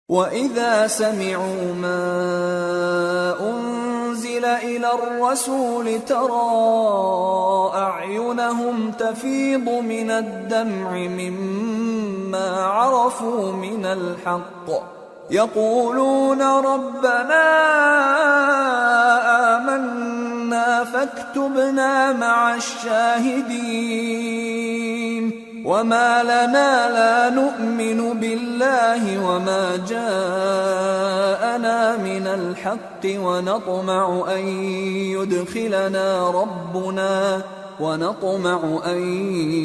وَإِذَا سَمِعُوا مَا أُنزِلَ إِلَى الرَّسُولِ تَرَىٰ أَعْيُنَهُمْ تَفِيضُ مِنَ الدَّمْعِ مِمَّا عَرَفُوا مِنَ الْحَقِّ يَقُولُونَ رَبَّنَا آمَنَّا فَاكْتُبْنَا مَعَ الشَّاهِدِينَ وَمَا لَنَا لَا نُؤْمِنُ بِاللَّهِ وَمَا جَاءَنَا مِنَ الْحَقِّ ونطمع أن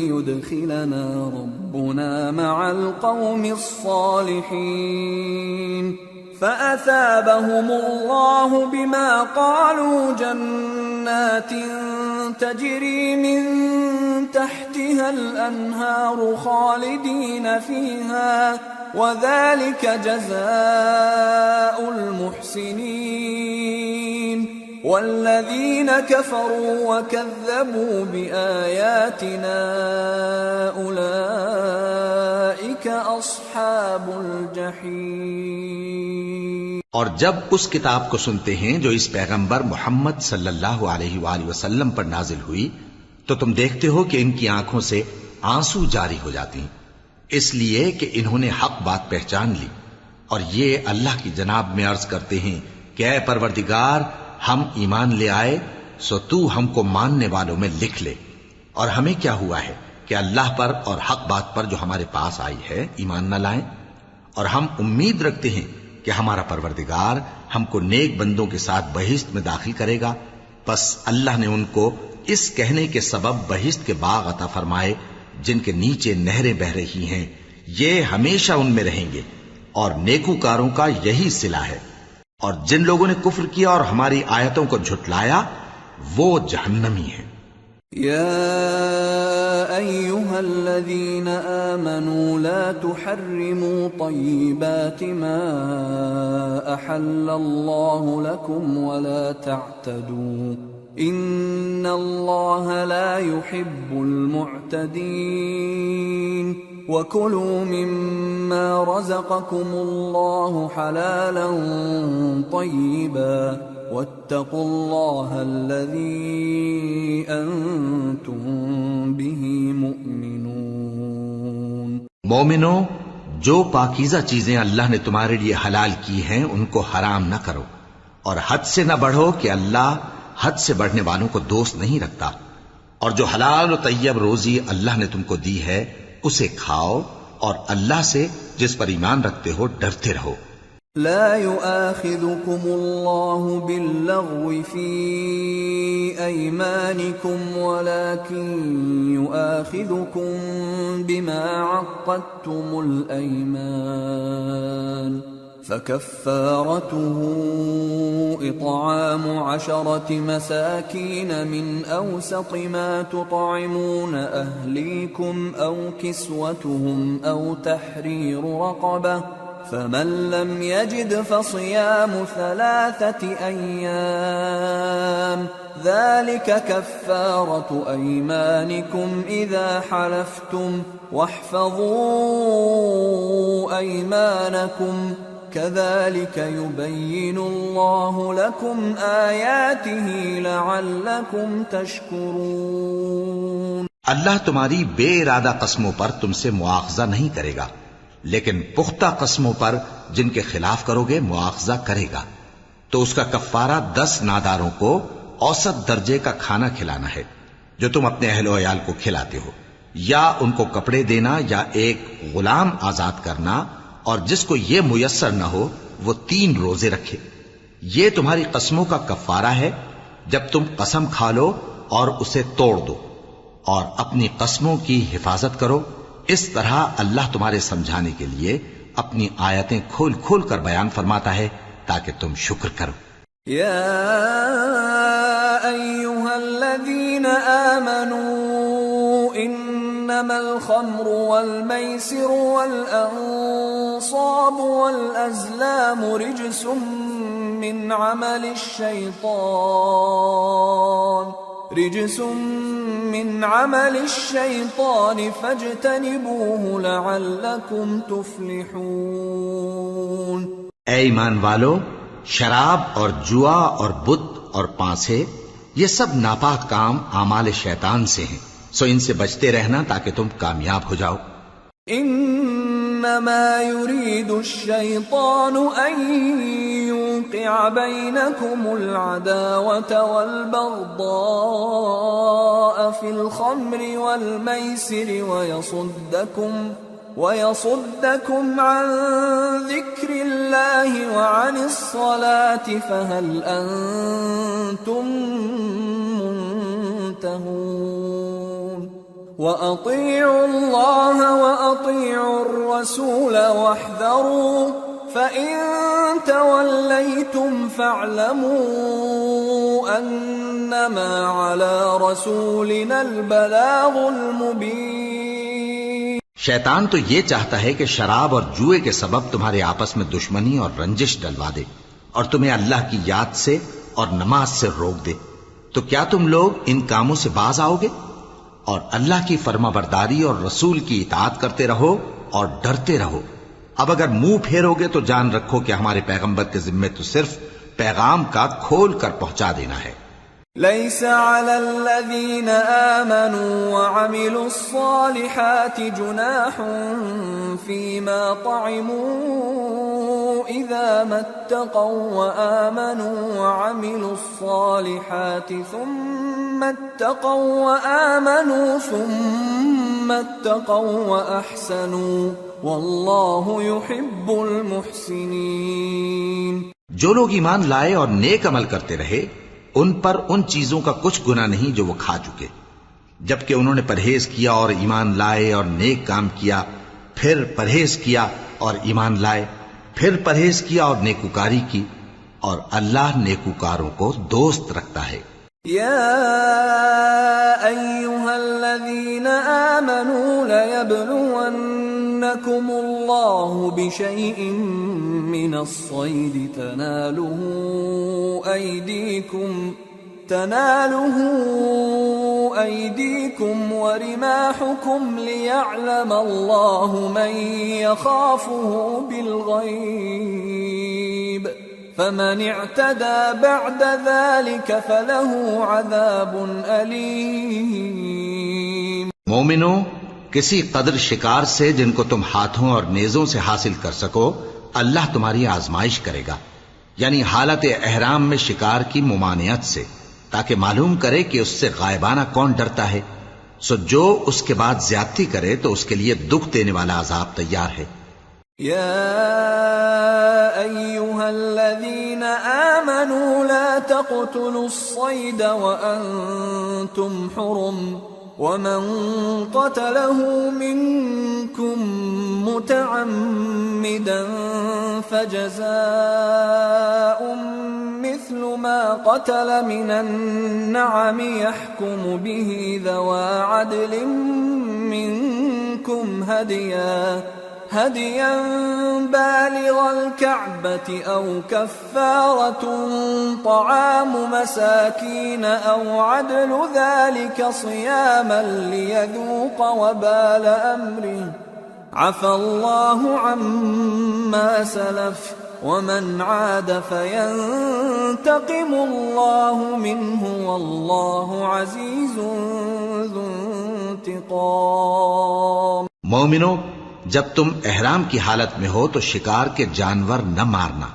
يدخلنا ربنا مع القوم الصالحين فأثابهم الله بما قالوا جنات تجري من تحتها الأنهار خالدين فيها وذلك جزاء المحسنين والذين كفروا وكذبوا بآياتنا أولئك أصحاب الجحيم۔ اور جب اس کتاب کو سنتے ہیں جو اس پیغمبر محمد صلی اللہ علیہ وآلہ وسلم پر نازل ہوئی تو تم دیکھتے ہو کہ ان کی آنکھوں سے آنسو جاری ہو جاتی ہیں، اس لیے کہ انہوں نے حق بات پہچان لی، اور یہ اللہ کی جناب میں عرض کرتے ہیں کہ اے پروردگار، ہم ایمان لے آئے سو تو ہم کو ماننے والوں میں لکھ لے، اور ہمیں کیا ہوا ہے کہ اللہ پر اور حق بات پر جو ہمارے پاس آئی ہے ایمان نہ لائیں، اور ہم امید رکھتے ہیں کہ ہمارا پروردگار ہم کو نیک بندوں کے ساتھ بہشت میں داخل کرے گا۔ پس اللہ نے ان کو اس کہنے کے سبب بہشت کے باغ عطا فرمائے جن کے نیچے نہریں بہ رہی ہیں، یہ ہمیشہ ان میں رہیں گے، اور نیکوکاروں کا یہی صلہ ہے، اور جن لوگوں نے کفر کیا اور ہماری آیتوں کو جھٹلایا وہ جہنمی ہیں۔ يا أيها الذين آمنوا لا تحرموا طيبات ما أحل الله لكم ولا تعتدوا إن الله لا يحب المعتدين وكلوا مما رزقكم الله حلالا طيبا واتقوا الله الذي أنتم به مؤمنون۔ مومنو، جو پاکیزہ چیزیں اللہ نے تمہارے لیے حلال کی ہیں ان کو حرام نہ کرو، اور حد سے نہ بڑھو کہ اللہ حد سے بڑھنے والوں کو دوست نہیں رکھتا، اور جو حلال و طیب روزی اللہ نے تم کو دی ہے اسے کھاؤ، اور اللہ سے جس پر ایمان رکھتے ہو ڈرتے رہو۔ لا يؤاخذكم الله باللغو في أيمانكم ولكن يؤاخذكم بما عقدتم الأيمان فكفارته إطعام 10 مساكين من أوسط ما تطعمون أهليكم أو كسوتهم أو تحرير رقبة فمن لم يجد فصيام 3 أيام ذلك كفارة أيمانكم إذا حلفتم واحفظوا أيمانكم كذلك يبين الله لكم آياته لعلكم تشكرون۔ اللہ تمہاری بے ارادہ قسموں پر تم سے مواخذہ نہیں کرے گا، لیکن پختہ قسموں پر جن کے خلاف کرو گے مواخذہ کرے گا، تو اس کا کفارہ 10 ناداروں کو اوسط درجے کا کھانا کھلانا ہے جو تم اپنے اہل و عیال کو کھلاتے ہو، یا ان کو کپڑے دینا یا ایک غلام آزاد کرنا، اور جس کو یہ میسر نہ ہو وہ 3 روزے رکھے۔ یہ تمہاری قسموں کا کفارہ ہے جب تم قسم کھا لو اور اسے توڑ دو، اور اپنی قسموں کی حفاظت کرو۔ اس طرح اللہ تمہارے سمجھانے کے لیے اپنی آیتیں کھول کھول کر بیان فرماتا ہے تاکہ تم شکر کرو۔ یا ایھا الذین آمنوا انما الخمر والمیسر والانصاب والازلام رجس من عمل الشيطان فاجتنبوه لعلكم تفلحون۔ اے ایمان والو، شراب اور جوا اور بت اور پانسے یہ سب ناپاک کام اعمال شیطان سے ہیں، سو ان سے بچتے رہنا تاکہ تم کامیاب ہو جاؤ۔ انما يريد الشيطان ان يوقع بينكم العداوة والبغضاء في الخمر والميسر ويصدكم عن ذكر الله وعن الصلاة فهل أنتم منتهون وأطيعوا الله وأطيعوا الرسول واحذروا فإن توليتم فاعلموا أنما على رسولنا البلاغ المبين۔ شیطان تو یہ چاہتا ہے کہ شراب اور جوئے کے سبب تمہارے آپس میں دشمنی اور رنجش ڈلوا دے اور تمہیں اللہ کی یاد سے اور نماز سے روک دے، تو کیا تم لوگ ان کاموں سے باز آؤ گے؟ اور اللہ کی فرما برداری اور رسول کی اطاعت کرتے رہو اور ڈرتے رہو۔ اب اگر منہ پھیرو گے تو جان رکھو کہ ہمارے پیغمبر کے ذمے تو صرف پیغام کا کھول کر پہنچا دینا ہے۔ ليس على الذين آمنوا وعملوا الصالحات جناح فيما طعموا إذا ما اتقوا وآمنوا وعملوا الصالحات ثم اتقوا وأحسنوا والله يحب المحسنين۔ جو لوگ ایمان لائے اور نیک عمل کرتے رہے ان پر ان چیزوں کا کچھ گناہ نہیں جو وہ کھا چکے، جبکہ انہوں نے پرہیز کیا اور ایمان لائے اور نیک کام کیا، پھر پرہیز کیا اور ایمان لائے، پھر پرہیز کیا اور نیکوکاری کی، اور اللہ نیکوکاروں کو دوست رکھتا ہے۔ يا أيها الذين آمنوا ليبلونكم الله بشيء من الصيد تناله أيديكم ورماحكم ليعلم الله من يخافه بالغيب فمن اعتدى بعد ذلك فله عذاب أليم۔ مومنو، کسی قدر شکار سے جن کو تم ہاتھوں اور نیزوں سے حاصل کر سکو اللہ تمہاری آزمائش کرے گا، یعنی حالت احرام میں شکار کی ممانعت سے، تاکہ معلوم کرے کہ اس سے غائبانہ کون ڈرتا ہے، سو جو اس کے بعد زیادتی کرے تو اس کے لیے دکھ دینے والا عذاب تیار ہے۔ يا أيها الذين آمنوا لا تقتلوا الصيد وأنتم حرم ومن قتله منكم متعمدا فجزاء مثل ما قتل من النعم يحكم به ذوى عدل منكم هديا بالغ الكعبة أو كفارة طعام مساكين أو عدل ذلك صياما ليذوق وبال أمره عفى الله عما سلف ومن عاد فينتقم الله منه والله عزيز ذو انتقام۔ مومنو، جب تم احرام کی حالت میں ہو تو شکار کے جانور نہ مارنا،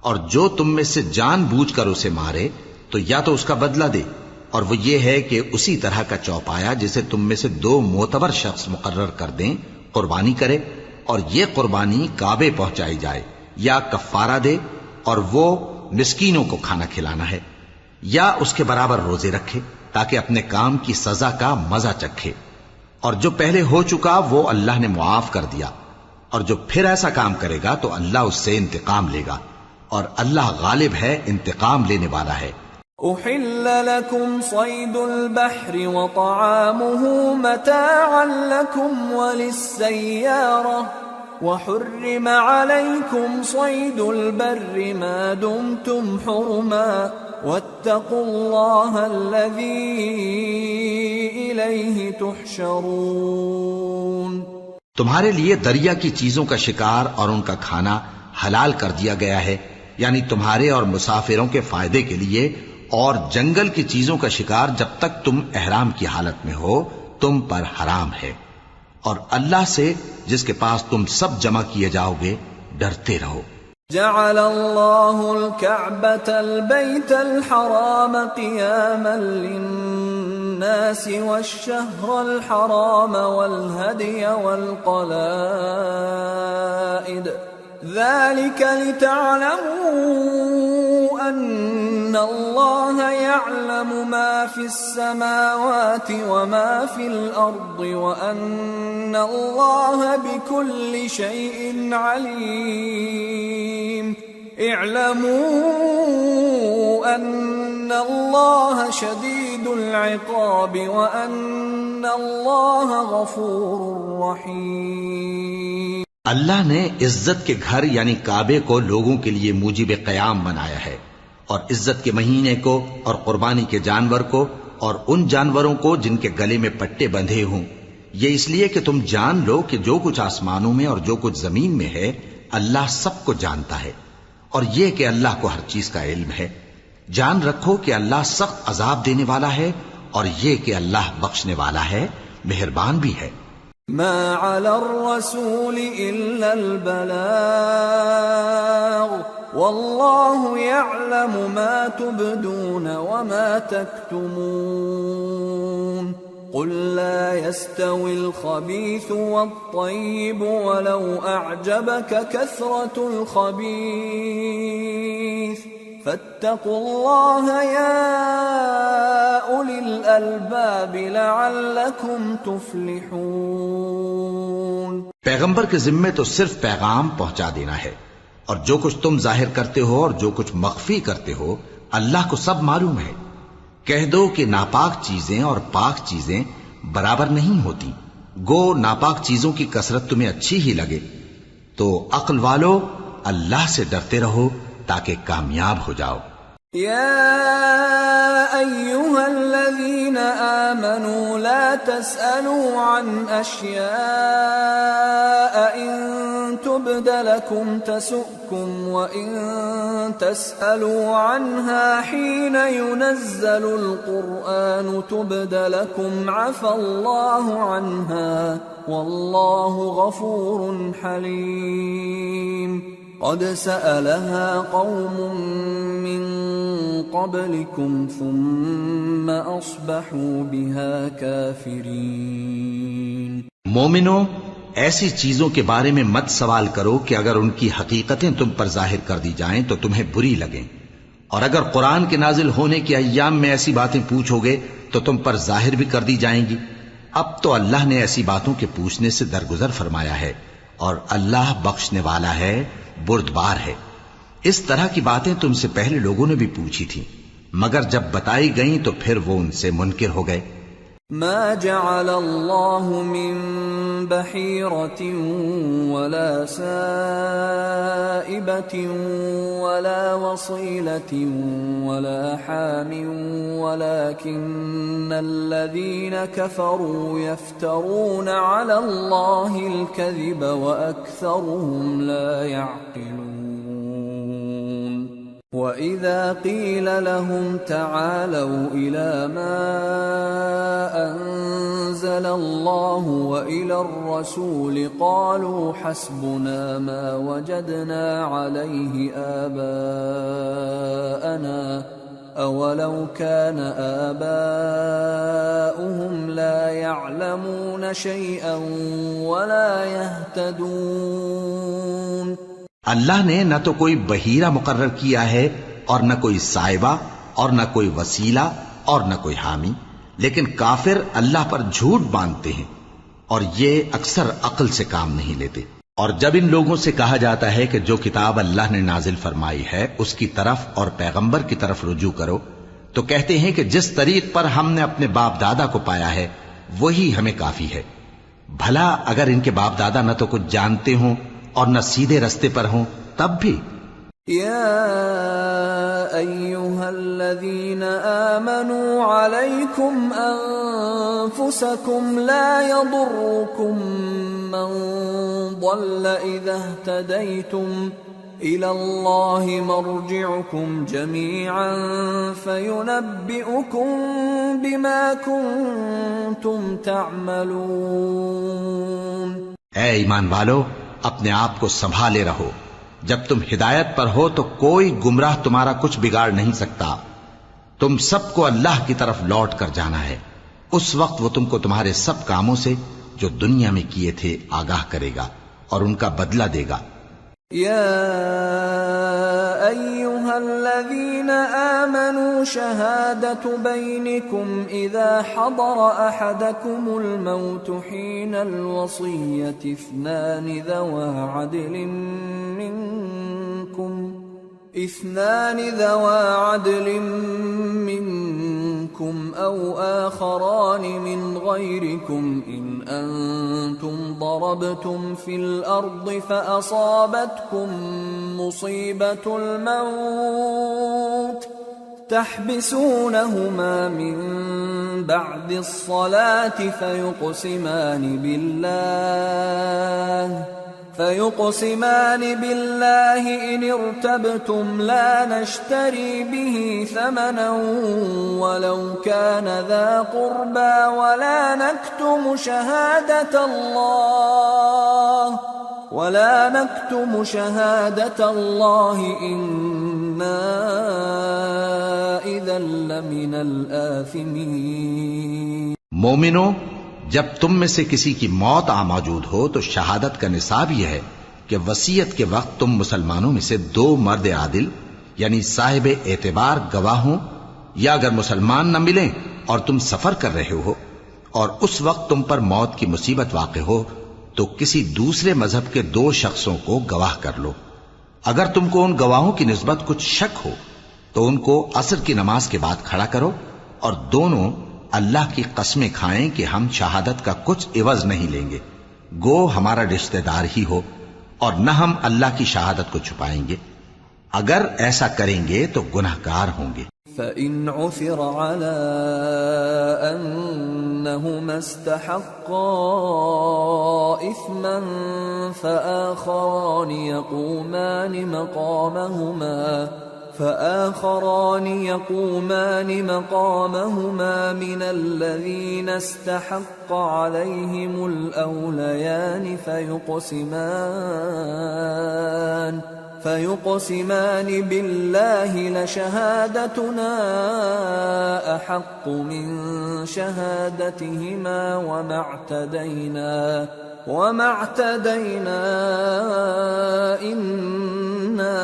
اور جو تم میں سے جان بوجھ کر اسے مارے تو یا تو اس کا بدلہ دے، اور وہ یہ ہے کہ اسی طرح کا چوپایا جسے تم میں سے 2 معتبر شخص مقرر کر دیں قربانی کرے، اور یہ قربانی کعبے پہنچائی جائے، یا کفارہ دے اور وہ مسکینوں کو کھانا کھلانا ہے، یا اس کے برابر روزے رکھے تاکہ اپنے کام کی سزا کا مزہ چکھے، اور جو پہلے ہو چکا وہ اللہ نے معاف کر دیا، اور جو پھر ایسا کام کرے گا تو اللہ اس سے انتقام لے گا، اور اللہ غالب ہے، انتقام لینے والا ہے۔ أحل لكم صيد البحر وطعامه متاعا لكم وللسيارة وحرم عليكم صيد البر ما دمتم حرما واتقوا الله الذي إليه تحشرون۔ تمہارے لیے دریا کی چیزوں کا شکار اور ان کا کھانا حلال کر دیا گیا ہے، یعنی تمہارے اور مسافروں کے فائدے کے لیے، اور جنگل کی چیزوں کا شکار جب تک تم احرام کی حالت میں ہو تم پر حرام ہے، اور اللہ سے جس کے پاس تم سب جمع کیے جاؤ گے ڈرتے رہو۔ جعل الله الكعبة البيت الحرام قياما للناس والشهر الحرام والهدي والقلائد ذلك لتعلموا أن الله يعلم ما في السماوات وما في الأرض وأن الله بكل شيء عليم اعلموا أن الله شديد العقاب وأن الله غفور رحيم۔ اللہ نے عزت کے گھر یعنی کعبے کو لوگوں کے لیے موجب قیام بنایا ہے، اور عزت کے مہینے کو اور قربانی کے جانور کو اور ان جانوروں کو جن کے گلے میں پٹے بندھے ہوں، یہ اس لیے کہ تم جان لو کہ جو کچھ آسمانوں میں اور جو کچھ زمین میں ہے اللہ سب کو جانتا ہے، اور یہ کہ اللہ کو ہر چیز کا علم ہے۔ جان رکھو کہ اللہ سخت عذاب دینے والا ہے، اور یہ کہ اللہ بخشنے والا ہے، مہربان بھی ہے۔ ما على الرسول إلا البلاغ والله يعلم ما تبدون وما تكتمون قل لا يستوي الخبيث والطيب ولو أعجبك كثرة الخبيث فاتقوا الله يا أولي الألباب لعلكم تفلحون۔ پیغمبر کے ذمے تو صرف پیغام پہنچا دینا ہے، اور جو کچھ تم ظاہر کرتے ہو اور جو کچھ مخفی کرتے ہو اللہ کو سب معلوم ہے۔ کہہ دو کہ ناپاک چیزیں اور پاک چیزیں برابر نہیں ہوتی، گو ناپاک چیزوں کی کثرت تمہیں اچھی ہی لگے، تو عقل والو اللہ سے ڈرتے رہو تاکہ کامیاب ہو جاؤ۔ يا أيها الذين آمنوا لا تسألوا عن أشياء إن تبد لكم تسؤكم وإن تسألوا عنها حين ينزل القرآن تبد لكم عفى الله عنها والله غفور حليم۔ قد سألها قوم من قبلكم ثم أصبحوا بها كافرين۔ مومنو، ایسی چیزوں کے بارے میں مت سوال کرو کہ اگر ان کی حقیقتیں تم پر ظاہر کر دی جائیں تو تمہیں بری لگیں، اور اگر قرآن کے نازل ہونے کے ایام میں ایسی باتیں پوچھو گے تو تم پر ظاہر بھی کر دی جائیں گی۔ اب تو اللہ نے ایسی باتوں کے پوچھنے سے درگزر فرمایا ہے، اور اللہ بخشنے والا ہے، بردبار ہے۔ اس طرح کی باتیں تم سے پہلے لوگوں نے بھی پوچھی تھی، مگر جب بتائی گئیں تو پھر وہ ان سے منکر ہو گئے۔ ما جعل الله من بحيرة ولا سائبة ولا وصيلة ولا حام ولكن الذين كفروا يفترون على الله الكذب وأكثرهم لا يعقلون۔ وَإِذَا قِيلَ لَهُمْ تَعَالَوْا إِلَى مَا أَنزَلَ اللَّهُ وَإِلَى الرَّسُولِ قَالُوا حَسْبُنَا مَا وَجَدْنَا عَلَيْهِ آبَاءَنَا أَوَلَوْ كَانَ آبَاؤُهُمْ لَا يَعْلَمُونَ شَيْئًا وَلَا يَهْتَدُونَ۔ اللہ نے نہ تو کوئی بحیرہ مقرر کیا ہے اور نہ کوئی سائبہ اور نہ کوئی وسیلہ اور نہ کوئی حامی، لیکن کافر اللہ پر جھوٹ باندھتے ہیں اور یہ اکثر عقل سے کام نہیں لیتے۔ اور جب ان لوگوں سے کہا جاتا ہے کہ جو کتاب اللہ نے نازل فرمائی ہے اس کی طرف اور پیغمبر کی طرف رجوع کرو، تو کہتے ہیں کہ جس طریق پر ہم نے اپنے باپ دادا کو پایا ہے وہی ہمیں کافی ہے۔ بھلا اگر ان کے باپ دادا نہ تو کچھ جانتے ہوں اور نہ سیدھے رستے پر ہوں تب بھی۔ یا ایھا الذین آمنوا علیکم انفسکم لا یضرکم من ضل اذا اہتدیتم إلى الله مرجعكم جميعا فينبئكم بما كنتم تعملون۔ اے ایمان والو، اپنے آپ کو سنبھالے رہو، جب تم ہدایت پر ہو تو کوئی گمراہ تمہارا کچھ بگاڑ نہیں سکتا۔ تم سب کو اللہ کی طرف لوٹ کر جانا ہے، اس وقت وہ تم کو تمہارے سب کاموں سے جو دنیا میں کیے تھے آگاہ کرے گا اور ان کا بدلہ دے گا۔ يا أيها الذين آمنوا شهادة بينكم إذا حضر أحدكم الموت حين الوصية اثنان ذوى عدل منكم أو آخران من غيركم إن أنتم ضربتم في الأرض فأصابتكم مصيبة الموت تحبسونهما من بعد الصلاة فيقسمان بالله إن ارتبتم لا نشتري به ثمنا ولو كان ذا قربى ولا نكتم شهادة الله إنا إذا لمن الآثمين۔ مومنو، جب تم میں سے کسی کی موت آ موجود ہو تو شہادت کا نصاب یہ ہے کہ وصیت کے وقت تم مسلمانوں میں سے 2 مرد عادل یعنی صاحب اعتبار گواہ ہوں، یا اگر مسلمان نہ ملیں اور تم سفر کر رہے ہو اور اس وقت تم پر موت کی مصیبت واقع ہو تو کسی دوسرے مذہب کے 2 شخصوں کو گواہ کر لو۔ اگر تم کو ان گواہوں کی نسبت کچھ شک ہو تو ان کو عصر کی نماز کے بعد کھڑا کرو اور دونوں اللہ کی قسمیں کھائیں کہ ہم شہادت کا کچھ عوض نہیں لیں گے، گو ہمارا رشتہ دار ہی ہو، اور نہ ہم اللہ کی شہادت کو چھپائیں گے۔ اگر ایسا کریں گے تو گناہگار ہوں گے۔ فَإِنْ عُثِرَ عَلَىٰ أَنَّهُمَا اسْتَحَقَّا إِثْمًا فآخران يقومان مقامهما من الذين استحق عليهم الأوليان فيقسمان بالله لشهادتنا أحق من شهادتهما وما اعتدينا إنا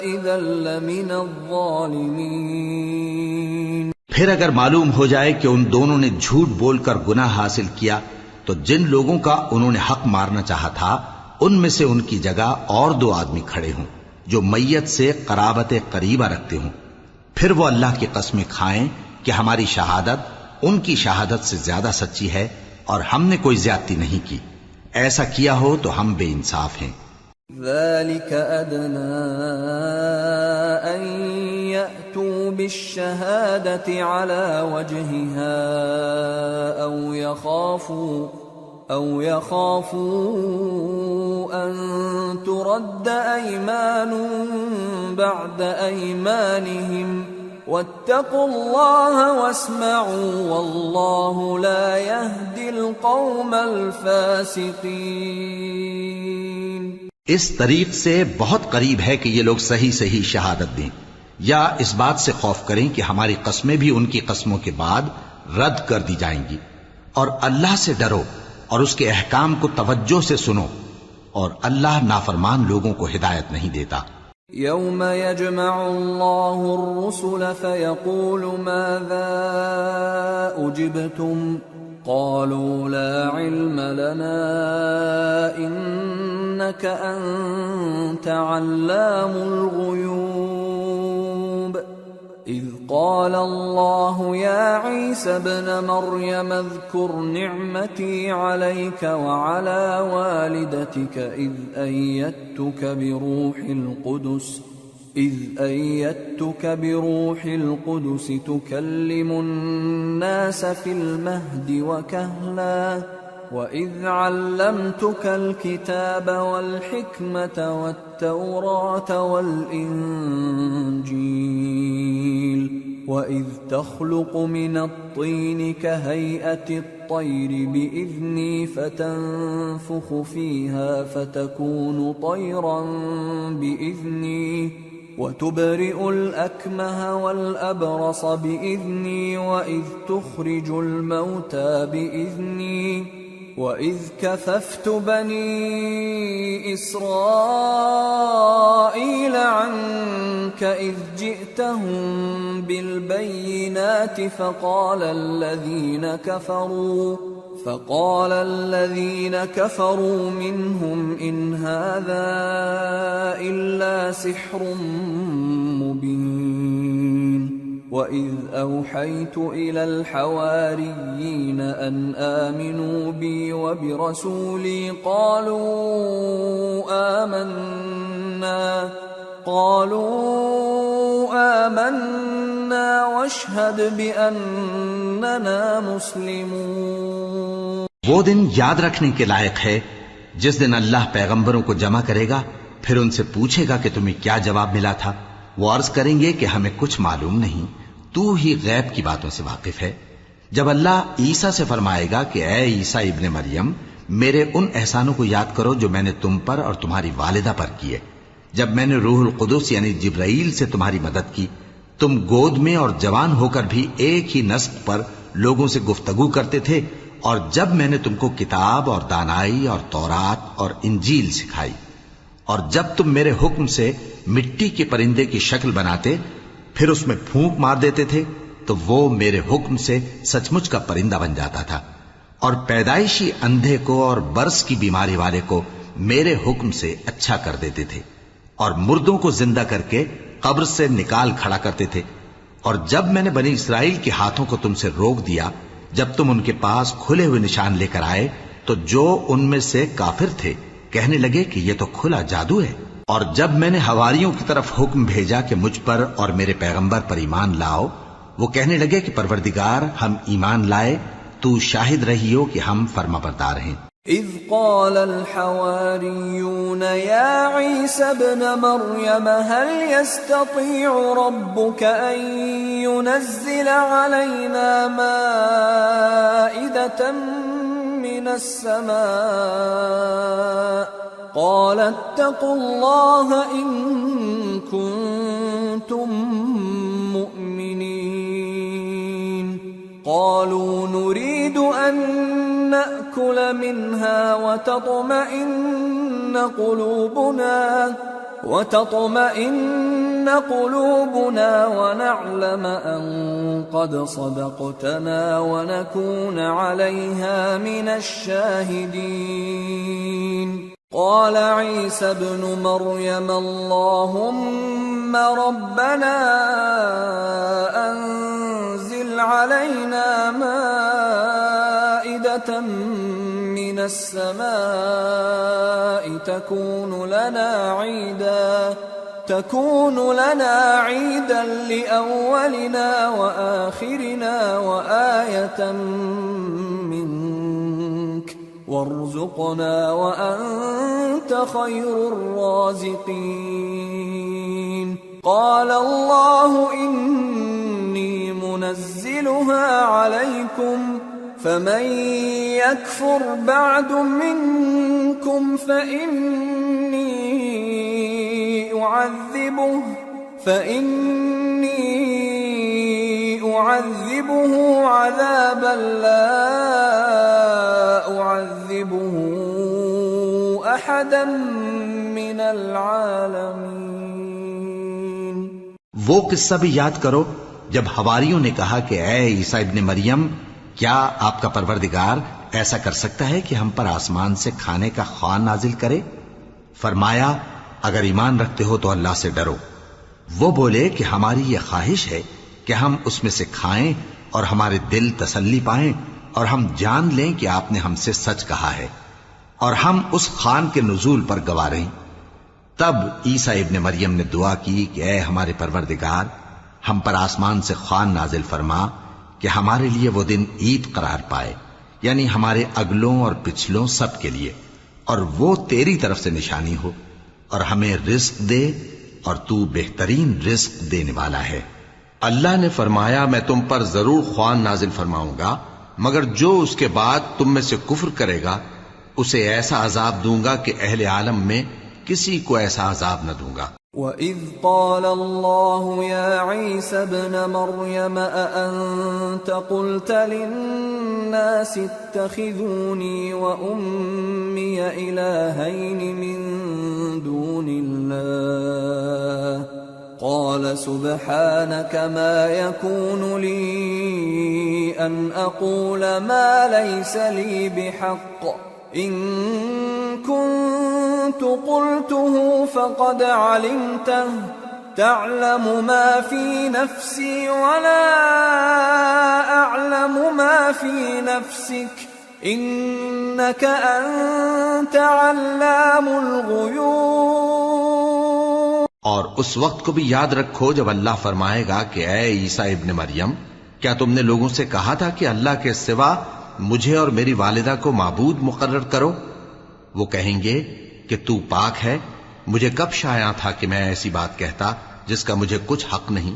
إذا لمن الظالمين۔ پھر اگر معلوم ہو جائے کہ ان دونوں نے جھوٹ بول کر گناہ حاصل کیا تو جن لوگوں کا انہوں نے حق مارنا چاہا تھا ان میں سے ان کی جگہ اور 2 آدمی کھڑے ہوں جو میت سے قرابت قریبہ رکھتے ہوں، پھر وہ اللہ کی قسمیں کھائیں کہ ہماری شہادت ان کی شہادت سے زیادہ سچی ہے اور ہم نے کوئی زیادتی نہیں کی۔ ایسا کیا ہو تو ہم بے انصاف ہیں۔ ذلك أدنى أن يأتوا بالشهادة على وجهها أو يخافوا أن ترد أيمان بعد أيمانهم واتقوا الله واسمعوا والله لا يهدي القوم الفاسقين۔ اس طریق سے بہت قریب ہے کہ یہ لوگ صحیح شہادت دیں، یا اس بات سے خوف کریں کہ ہماری قسمیں بھی ان کی قسموں کے بعد رد کر دی جائیں گی، اور اللہ سے ڈرو اور اس کے احکام کو توجہ سے سنو، اور اللہ نافرمان لوگوں کو ہدایت نہیں دیتا۔ يوم يجمع الله الرسل فيقول ماذا أجبتم قالوا لا علم لنا إنك أنت علام الغيوب إذ قال الله يا عيسى ابن مريم اذكر نعمتي عليك وعلى والدتك إذ أيدتك بروح القدس تكلم الناس في المهد وكهلا وَإِذْ عَلَّمْتُكَ الْكِتَابَ وَالْحِكْمَةَ وَالتَّوْرَاةَ وَالْإِنْجِيلَ وَإِذْ تَخْلُقُ مِنَ الطِّينِ كَهَيْئَةِ الطَّيْرِ بِإِذْنِي فَتَنفُخُ فِيهَا فَتَكُونُ طَيْرًا بِإِذْنِي وَتُبْرِئُ الْأَكْمَهَ وَالْأَبْرَصَ بِإِذْنِي وَإِذْ تُخْرِجُ الْمَوْتَى بِإِذْنِي وَإِذْ كَفَفْتُ بَنِي إِسْرَائِيلَ عَنكَ إِذْ جِئْتَهُم بِالْبَيِّنَاتِ فَقَالَ الَّذِينَ كَفَرُوا مِنْهُمْ إِنْ هَذَا إِلَّا سِحْرٌ مُبِينٌ وَإِذْ أَوْحَيْتُ إِلَى الْحَوَارِيِّينَ أَنْ آمِنُوا بِي وَبِرَسُولِي قالوا آمنا واشهد بأننا مسلمون۔ وہ دن یاد رکھنے کے لائق ہے جس دن اللہ پیغمبروں کو جمع کرے گا، پھر ان سے پوچھے گا کہ تمہیں کیا جواب ملا تھا۔ وہ عرض کریں گے کہ ہمیں کچھ معلوم نہیں، تو ہی غیب کی باتوں سے واقف ہے۔ جب اللہ عیسیٰ سے فرمائے گا کہ اے عیسیٰ ابن مریم، میرے ان احسانوں کو یاد کرو جو میں نے تم پر اور تمہاری والدہ پر کیے، جب میں نے روح القدس یعنی جبرائیل سے تمہاری مدد کی، تم گود میں اور جوان ہو کر بھی ایک ہی نسق پر لوگوں سے گفتگو کرتے تھے، اور جب میں نے تم کو کتاب اور دانائی اور تورات اور انجیل سکھائی، اور جب تم میرے حکم سے مٹی کے پرندے کی شکل بناتے پھر اس میں پھونک مار دیتے تھے تو وہ میرے حکم سے سچ مچ کا پرندہ بن جاتا تھا، اور پیدائشی اندھے کو اور برس کی بیماری والے کو میرے حکم سے اچھا کر دیتے تھے، اور مردوں کو زندہ کر کے قبر سے نکال کھڑا کرتے تھے۔ اور جب میں نے بنی اسرائیل کے ہاتھوں کو تم سے روک دیا، جب تم ان کے پاس کھلے ہوئے نشان لے کر آئے، تو جو ان میں سے کافر تھے کہنے لگے کہ یہ تو کھلا جادو ہے۔ اور جب میں نے حواریوں کی طرف حکم بھیجا کہ مجھ پر اور میرے پیغمبر پر ایمان لاؤ، وہ کہنے لگے کہ پروردگار، ہم ایمان لائے، تو شاہد رہی ہو کہ ہم فرما بردار ہیں۔ اذ قال الحواريون يا عيسى ابن مريم هل يستطيع ربك أن ينزل علينا مائدة من السماء قال اتقوا الله إن كنتم مؤمنين قالوا نريد أن نأكل منها وتطمئن قلوبنا ونعلم أن قد صدقتنا ونكون عليها من الشاهدين قال عيسى ابن مريم اللهم ربنا أنزل علينا مائدة من السماء تكون لنا عيدا لأولنا وآخرنا وآية منك وارزقنا وأنت خير الرازقين قال الله إني منزلها عليكم فمن يكفر بعد منكم فإني أعذبه عذابا لا أعذبه أحدا من العالمين۔ وہ قصہ بھی یاد کرو جب حواریوں نے کہا کہ اے عیسیٰ ابن مریم، کیا آپ کا پروردگار ایسا کر سکتا ہے کہ ہم پر آسمان سے کھانے کا خوان نازل کرے؟ فرمایا اگر ایمان رکھتے ہو تو اللہ سے ڈرو۔ وہ بولے کہ ہماری یہ خواہش ہے کہ ہم اس میں سے کھائیں اور ہمارے دل تسلی پائیں اور ہم جان لیں کہ آپ نے ہم سے سچ کہا ہے اور ہم اس خوان کے نزول پر گواہ رہیں۔ تب عیسیٰ ابن مریم نے دعا کی کہ اے ہمارے پروردگار، ہم پر آسمان سے خوان نازل فرما کہ ہمارے لیے وہ دن عید قرار پائے، یعنی ہمارے اگلوں اور پچھلوں سب کے لیے، اور وہ تیری طرف سے نشانی ہو، اور ہمیں رزق دے، اور تو بہترین رزق دینے والا ہے۔ اللہ نے فرمایا میں تم پر ضرور خوان نازل فرماؤں گا، مگر جو اس کے بعد تم میں سے کفر کرے گا اسے ایسا عذاب دوں گا کہ اہل عالم میں کسی کو ایسا عذاب نہ دوں گا۔ وَإِذْ قَالَ اللَّهُ يَا عِيسَى ابْنَ مَرْيَمَ أَأَنْتَ قُلْتَ لِلنَّاسِ اتَّخِذُونِي وَأُمِّيَ إِلَٰهَيْنِ مِن دُونِ اللَّهِ قَالَ سُبْحَانَكَ مَا يَكُونُ لِي أَنْ أَقُولَ مَا لَيْسَ لِي بِحَقٍّ إِن كُنتُ قُلْتُهُ فَقَدْ عَلِمْتَهُ تَعْلَمُ مَا فِي نَفْسِي وَلَا أَعْلَمُ مَا فِي نَفْسِكَ إِنَّكَ أَنْتَ عَلَّامُ الْغُيُوبِ۔ اور اس وقت کو بھی یاد رکھو جب اللہ فرمائے گا کہ اے عیسیٰ ابن مریم، کیا تم نے لوگوں سے کہا تھا کہ اللہ کے سوا مجھے اور میری والدہ کو معبود مقرر کرو؟ وہ کہیں گے کہ تو پاک ہے، مجھے کب شایع تھا کہ میں ایسی بات کہتا جس کا مجھے کچھ حق نہیں۔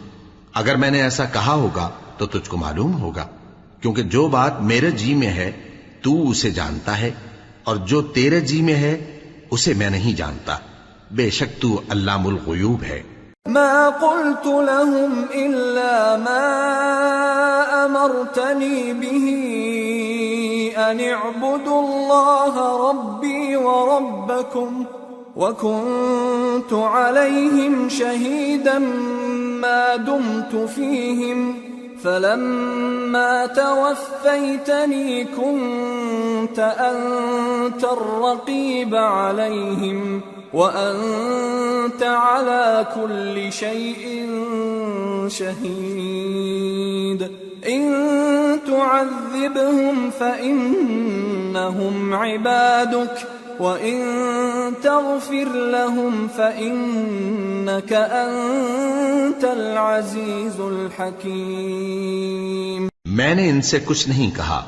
اگر میں نے ایسا کہا ہوگا تو تجھ کو معلوم ہوگا، کیونکہ جو بات میرے جی میں ہے تو اسے جانتا ہے، اور جو تیرے جی میں ہے اسے میں نہیں جانتا۔ بے شک تو علام الغیوب ہے۔ ما قلت لهم إلا ما أمرتني به أن اعبدوا الله ربي وربكم وكنت عليهم شهيدا ما دمت فيهم فلما توفيتني كنت أنت الرقيب عليهم وأنت على كل شيء شهيد إن تعذبهم فإنهم عبادك وإن تغفر لهم فإنك أنت العزيز الحكيم۔ میں نے ان سے کچھ نہیں کہا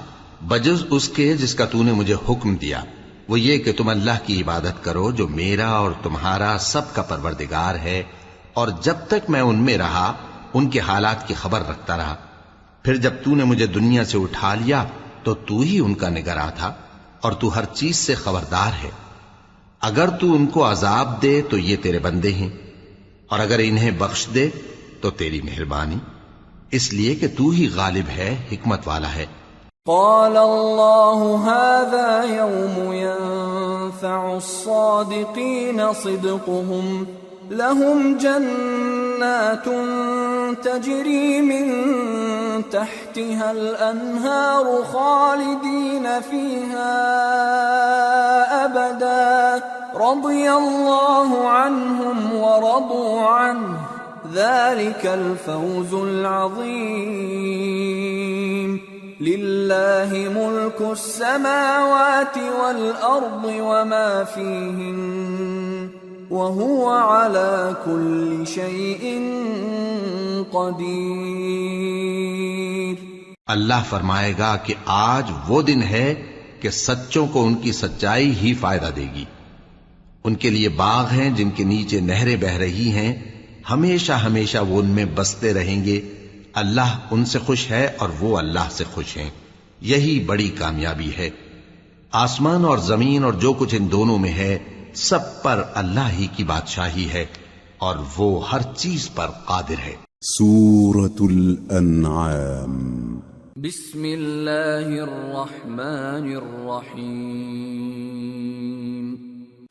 بجز اس کے جس کا تو نے مجھے حکم دیا، وہ یہ کہ تم اللہ کی عبادت کرو جو میرا اور تمہارا سب کا پروردگار ہے، اور جب تک میں ان میں رہا ان کے حالات کی خبر رکھتا رہا۔ پھر جب تو نے مجھے دنیا سے اٹھا لیا تو تو ہی ان کا نگراں تھا، اور تو ہر چیز سے خبردار ہے۔ اگر تو ان کو عذاب دے تو یہ تیرے بندے ہیں، اور اگر انہیں بخش دے تو تیری مہربانی، اس لیے کہ تو ہی غالب ہے، حکمت والا ہے۔ قال الله هذا يوم ينفع الصادقين صدقهم لهم جنات تجري من تحتها الأنهار خالدين فيها أبدا رضي الله عنهم ورضوا عنه ذلك الفوز العظيم لله ملك السماوات والأرض وما فيهن وهو على كل شيء قدير۔ اللہ فرمائے گا کہ آج وہ دن ہے کہ سچوں کو ان کی سچائی ہی فائدہ دے گی۔ ان کے لیے باغ ہیں جن کے نیچے نہریں بہ رہی ہیں، ہمیشہ ہمیشہ وہ ان میں بستے رہیں گے۔ اللہ ان سے خوش ہے اور وہ اللہ سے خوش ہیں، یہی بڑی کامیابی ہے۔ آسمان اور زمین اور جو کچھ ان دونوں میں ہے سب پر اللہ ہی کی بادشاہی ہے، اور وہ ہر چیز پر قادر ہے۔ سورة الأنعام۔ بسم اللہ الرحمن الرحیم۔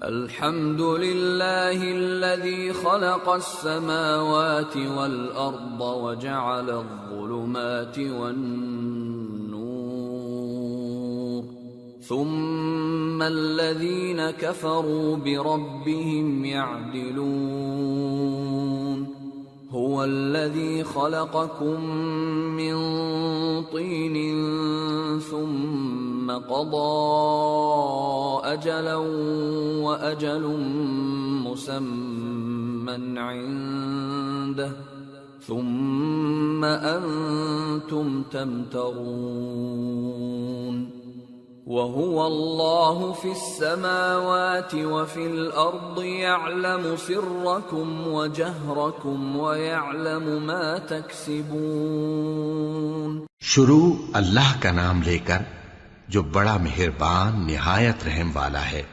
الحمد للہ الذی خلق السماوات والأرض وجعل الظلمات والنور ثم الذین کفروا بربهم يعدلون هو الذي خلقكم من طين ثم قضى أجلا وأجل مسمى عنده ثم أنتم تمترون وهو الله في السماوات وفي الأرض يعلم سركم وجهركم ويعلم ما تكسبون۔ شروع اللہ کا نام لے کر جو بڑا مہربان نہایت رحم والا ہے۔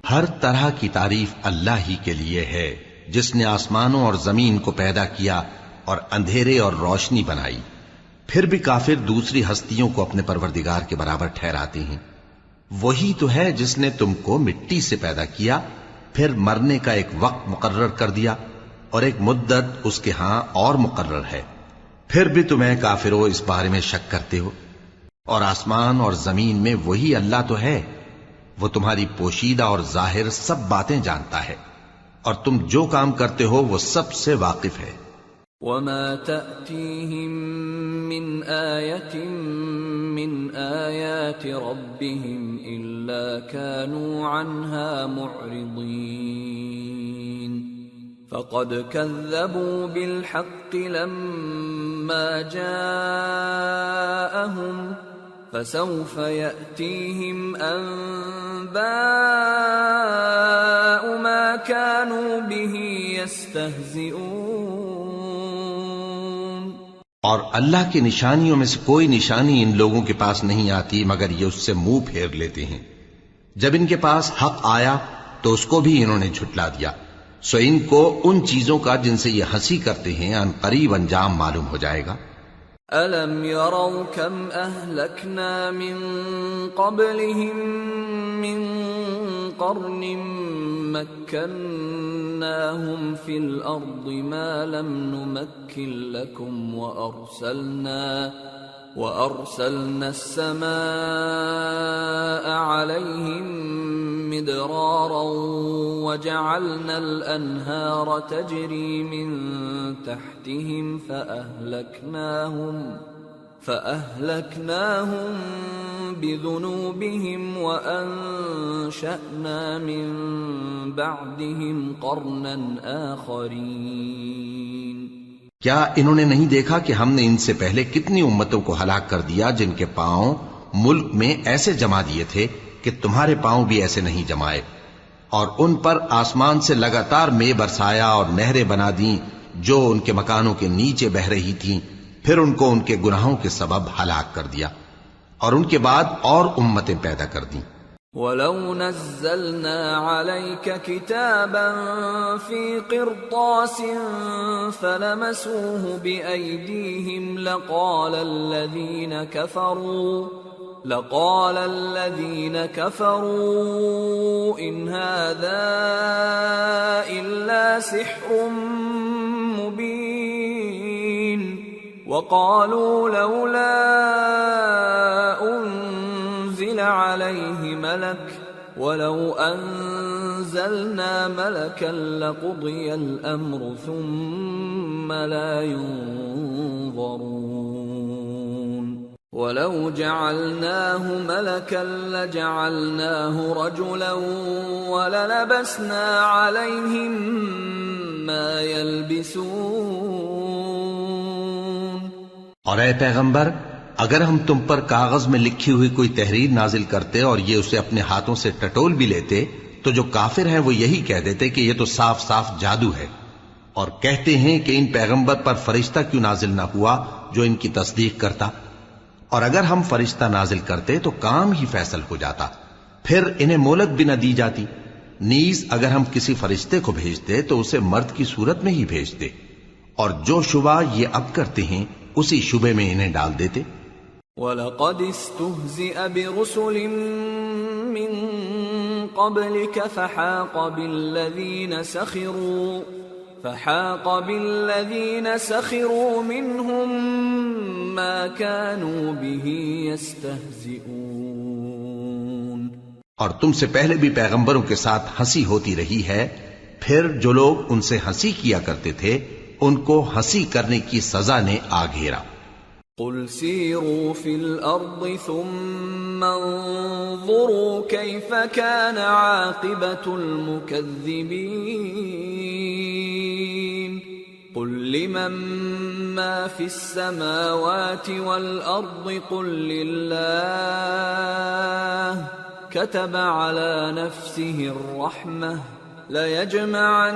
ہر طرح کی تعریف اللہ ہی کے لیے ہے جس نے آسمانوں اور زمین کو پیدا کیا اور اندھیرے اور روشنی بنائی۔ پھر بھی کافر دوسری ہستیوں کو اپنے پروردگار کے برابر ٹھہراتے ہیں۔ وہی تو ہے جس نے تم کو مٹی سے پیدا کیا، پھر مرنے کا ایک وقت مقرر کر دیا اور ایک مدت اس کے ہاں اور مقرر ہے، پھر بھی تمہیں کافروں اس بارے میں شک کرتے ہو۔ اور آسمان اور زمین میں وہی اللہ تو ہے، وہ تمہاری پوشیدہ اور ظاہر سب باتیں جانتا ہے، اور تم جو کام کرتے ہو وہ سب سے واقف ہے۔ وما تأتيهم من آية من آيات ربهم إلا كانوا عنها معرضين فقد كذبوا بالحق لما جاءهم فسوف يأتيهم أنباء ما كانوا به يستهزئون۔ اور اللہ کی نشانیوں میں سے کوئی نشانی ان لوگوں کے پاس نہیں آتی مگر یہ اس سے منہ پھیر لیتے ہیں۔ جب ان کے پاس حق آیا تو اس کو بھی انہوں نے جھٹلا دیا، سو ان کو ان چیزوں کا جن سے یہ ہنسی کرتے ہیں ان قریب انجام معلوم ہو جائے گا۔ أَلَمْ يَرَوْا كَمْ أَهْلَكْنَا مِنْ قَبْلِهِمْ مِنْ قَرْنٍ مَكَّنَّاهُمْ فِي الْأَرْضِ مَا لَمْ نُمَكِّنْ لَكُمْ وَأَرْسَلْنَا السَّمَاءَ عَلَيْهِمْ مِدْرَارًا وَجَعَلْنَا الْأَنْهَارَ تَجْرِي مِنْ تَحْتِهِمْ فَأَهْلَكْنَاهُمْ بِذُنُوبِهِمْ وَأَنشَأْنَا مِنْ بَعْدِهِمْ قَرْنًا آخَرِينَ۔ کیا انہوں نے نہیں دیکھا کہ ہم نے ان سے پہلے کتنی امتوں کو ہلاک کر دیا جن کے پاؤں ملک میں ایسے جما دیے تھے کہ تمہارے پاؤں بھی ایسے نہیں جمائے، اور ان پر آسمان سے لگاتار مے برسایا اور نہریں بنا دیں جو ان کے مکانوں کے نیچے بہ رہی تھیں، پھر ان کو ان کے گناہوں کے سبب ہلاک کر دیا، اور ان کے بعد اور امتیں پیدا کر دیں۔ وَلَوْ نَزَّلْنَا عَلَيْكَ كِتَابًا فِي قِرْطَاسٍ فَلَمَسُوهُ بِأَيْدِيهِمْ لقال الذين كفروا إن هذا إلا سحر مبين وقالوا لولا أنزل عليه ملك ولو أنزلنا ملكا لقضي الأمر ثم لا ينظرون ولو جعلناه ملكا لجعلناه رجلا وللبسنا عليهم ما يلبسون۔ اور اے پیغمبر، اگر ہم تم پر کاغذ میں لکھی ہوئی کوئی تحریر نازل کرتے اور یہ اسے اپنے ہاتھوں سے ٹٹول بھی لیتے تو جو کافر ہیں وہ یہی کہہ دیتے کہ یہ تو صاف صاف جادو ہے، اور کہتے ہیں کہ ان پیغمبر پر فرشتہ کیوں نازل نہ ہوا جو ان کی تصدیق کرتا، اور اگر ہم فرشتہ نازل کرتے تو کام ہی فیصل ہو جاتا، پھر انہیں مہلت بھی نہ دی جاتی۔ نیز اگر ہم کسی فرشتے کو بھیجتے تو اسے مرد کی صورت میں ہی بھیجتے، اور جو شبہ یہ اب کرتے ہیں اسی شبے میں انہیں ڈال دیتے۔ وَلَقَدِ اسْتُهْزِئَ بِرُسُلٍ مِّن قَبْلِكَ فَحَاقَ بِالَّذِينَ سَخِرُوا مِنْهُمْ مَا كَانُوا بِهِ يَسْتَهْزِئُونَ۔ اور تم سے پہلے بھی پیغمبروں کے ساتھ ہنسی ہوتی رہی ہے، پھر جو لوگ ان سے ہنسی کیا کرتے تھے ان کو ہنسی کرنے کی سزا نے آ گھیرا۔ قُلْ سِيرُوا فِي الْأَرْضِ ثُمَّ انظُرُوا كَيْفَ كَانَ عَاقِبَةُ الْمُكَذِّبِينَ قُلْ لِمَن ما في السماوات والأرض قل لله كتب على نفسه الرحمة ليجمعنكم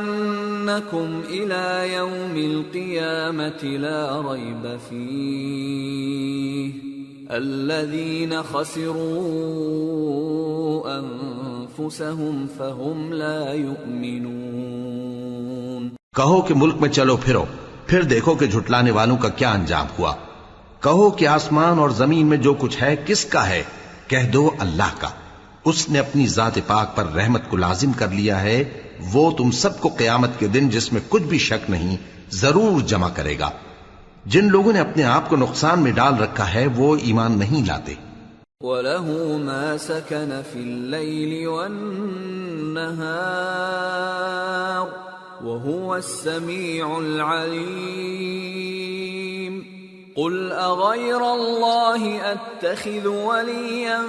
إلى يوم القيامة لا ريب فيه الذين خسروا أنفسهم فهم لا يؤمنون۔ کہو کہ ملک میں چلو پھرو، پھر دیکھو کہ جھٹلانے والوں کا کیا انجام ہوا۔ کہو کہ آسمان اور زمین میں جو کچھ ہے کس کا ہے؟ کہہ دو اللہ کا۔ اس نے اپنی ذات پاک پر رحمت کو لازم کر لیا ہے، وہ تم سب کو قیامت کے دن جس میں کچھ بھی شک نہیں ضرور جمع کرے گا۔ جن لوگوں نے اپنے آپ کو نقصان میں ڈال رکھا ہے وہ ایمان نہیں لاتے۔ وَلَهُ مَا سَكَنَ فِي اللَّيْلِ وَالنَّهَارِ وَهُوَ السَّمِيعُ الْعَلِيمُ۔ قُلْ أَغَيْرَ اللَّهِ أَتَّخِذُ وَلِيًّا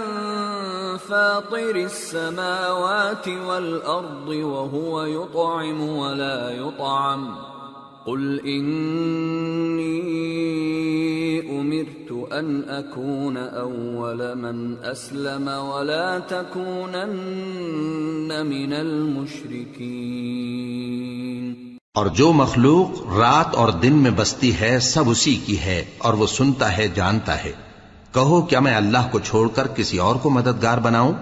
فَاطِرِ السَّمَاوَاتِ وَالْأَرْضِ وَهُوَ يُطْعِمُ وَلَا يُطْعَمُ قُلْ إِنِّي أُمِرْتُ أَنْ أَكُونَ أَوَّلَ مَنْ أَسْلَمَ وَلَا تَكُونَنَّ مِنَ الْمُشْرِكِينَ۔ اور جو مخلوق رات اور دن میں بستی ہے سب اسی کی ہے اور وہ سنتا ہے جانتا ہے۔ کہو کیا میں اللہ کو چھوڑ کر کسی اور کو مددگار بناؤں؟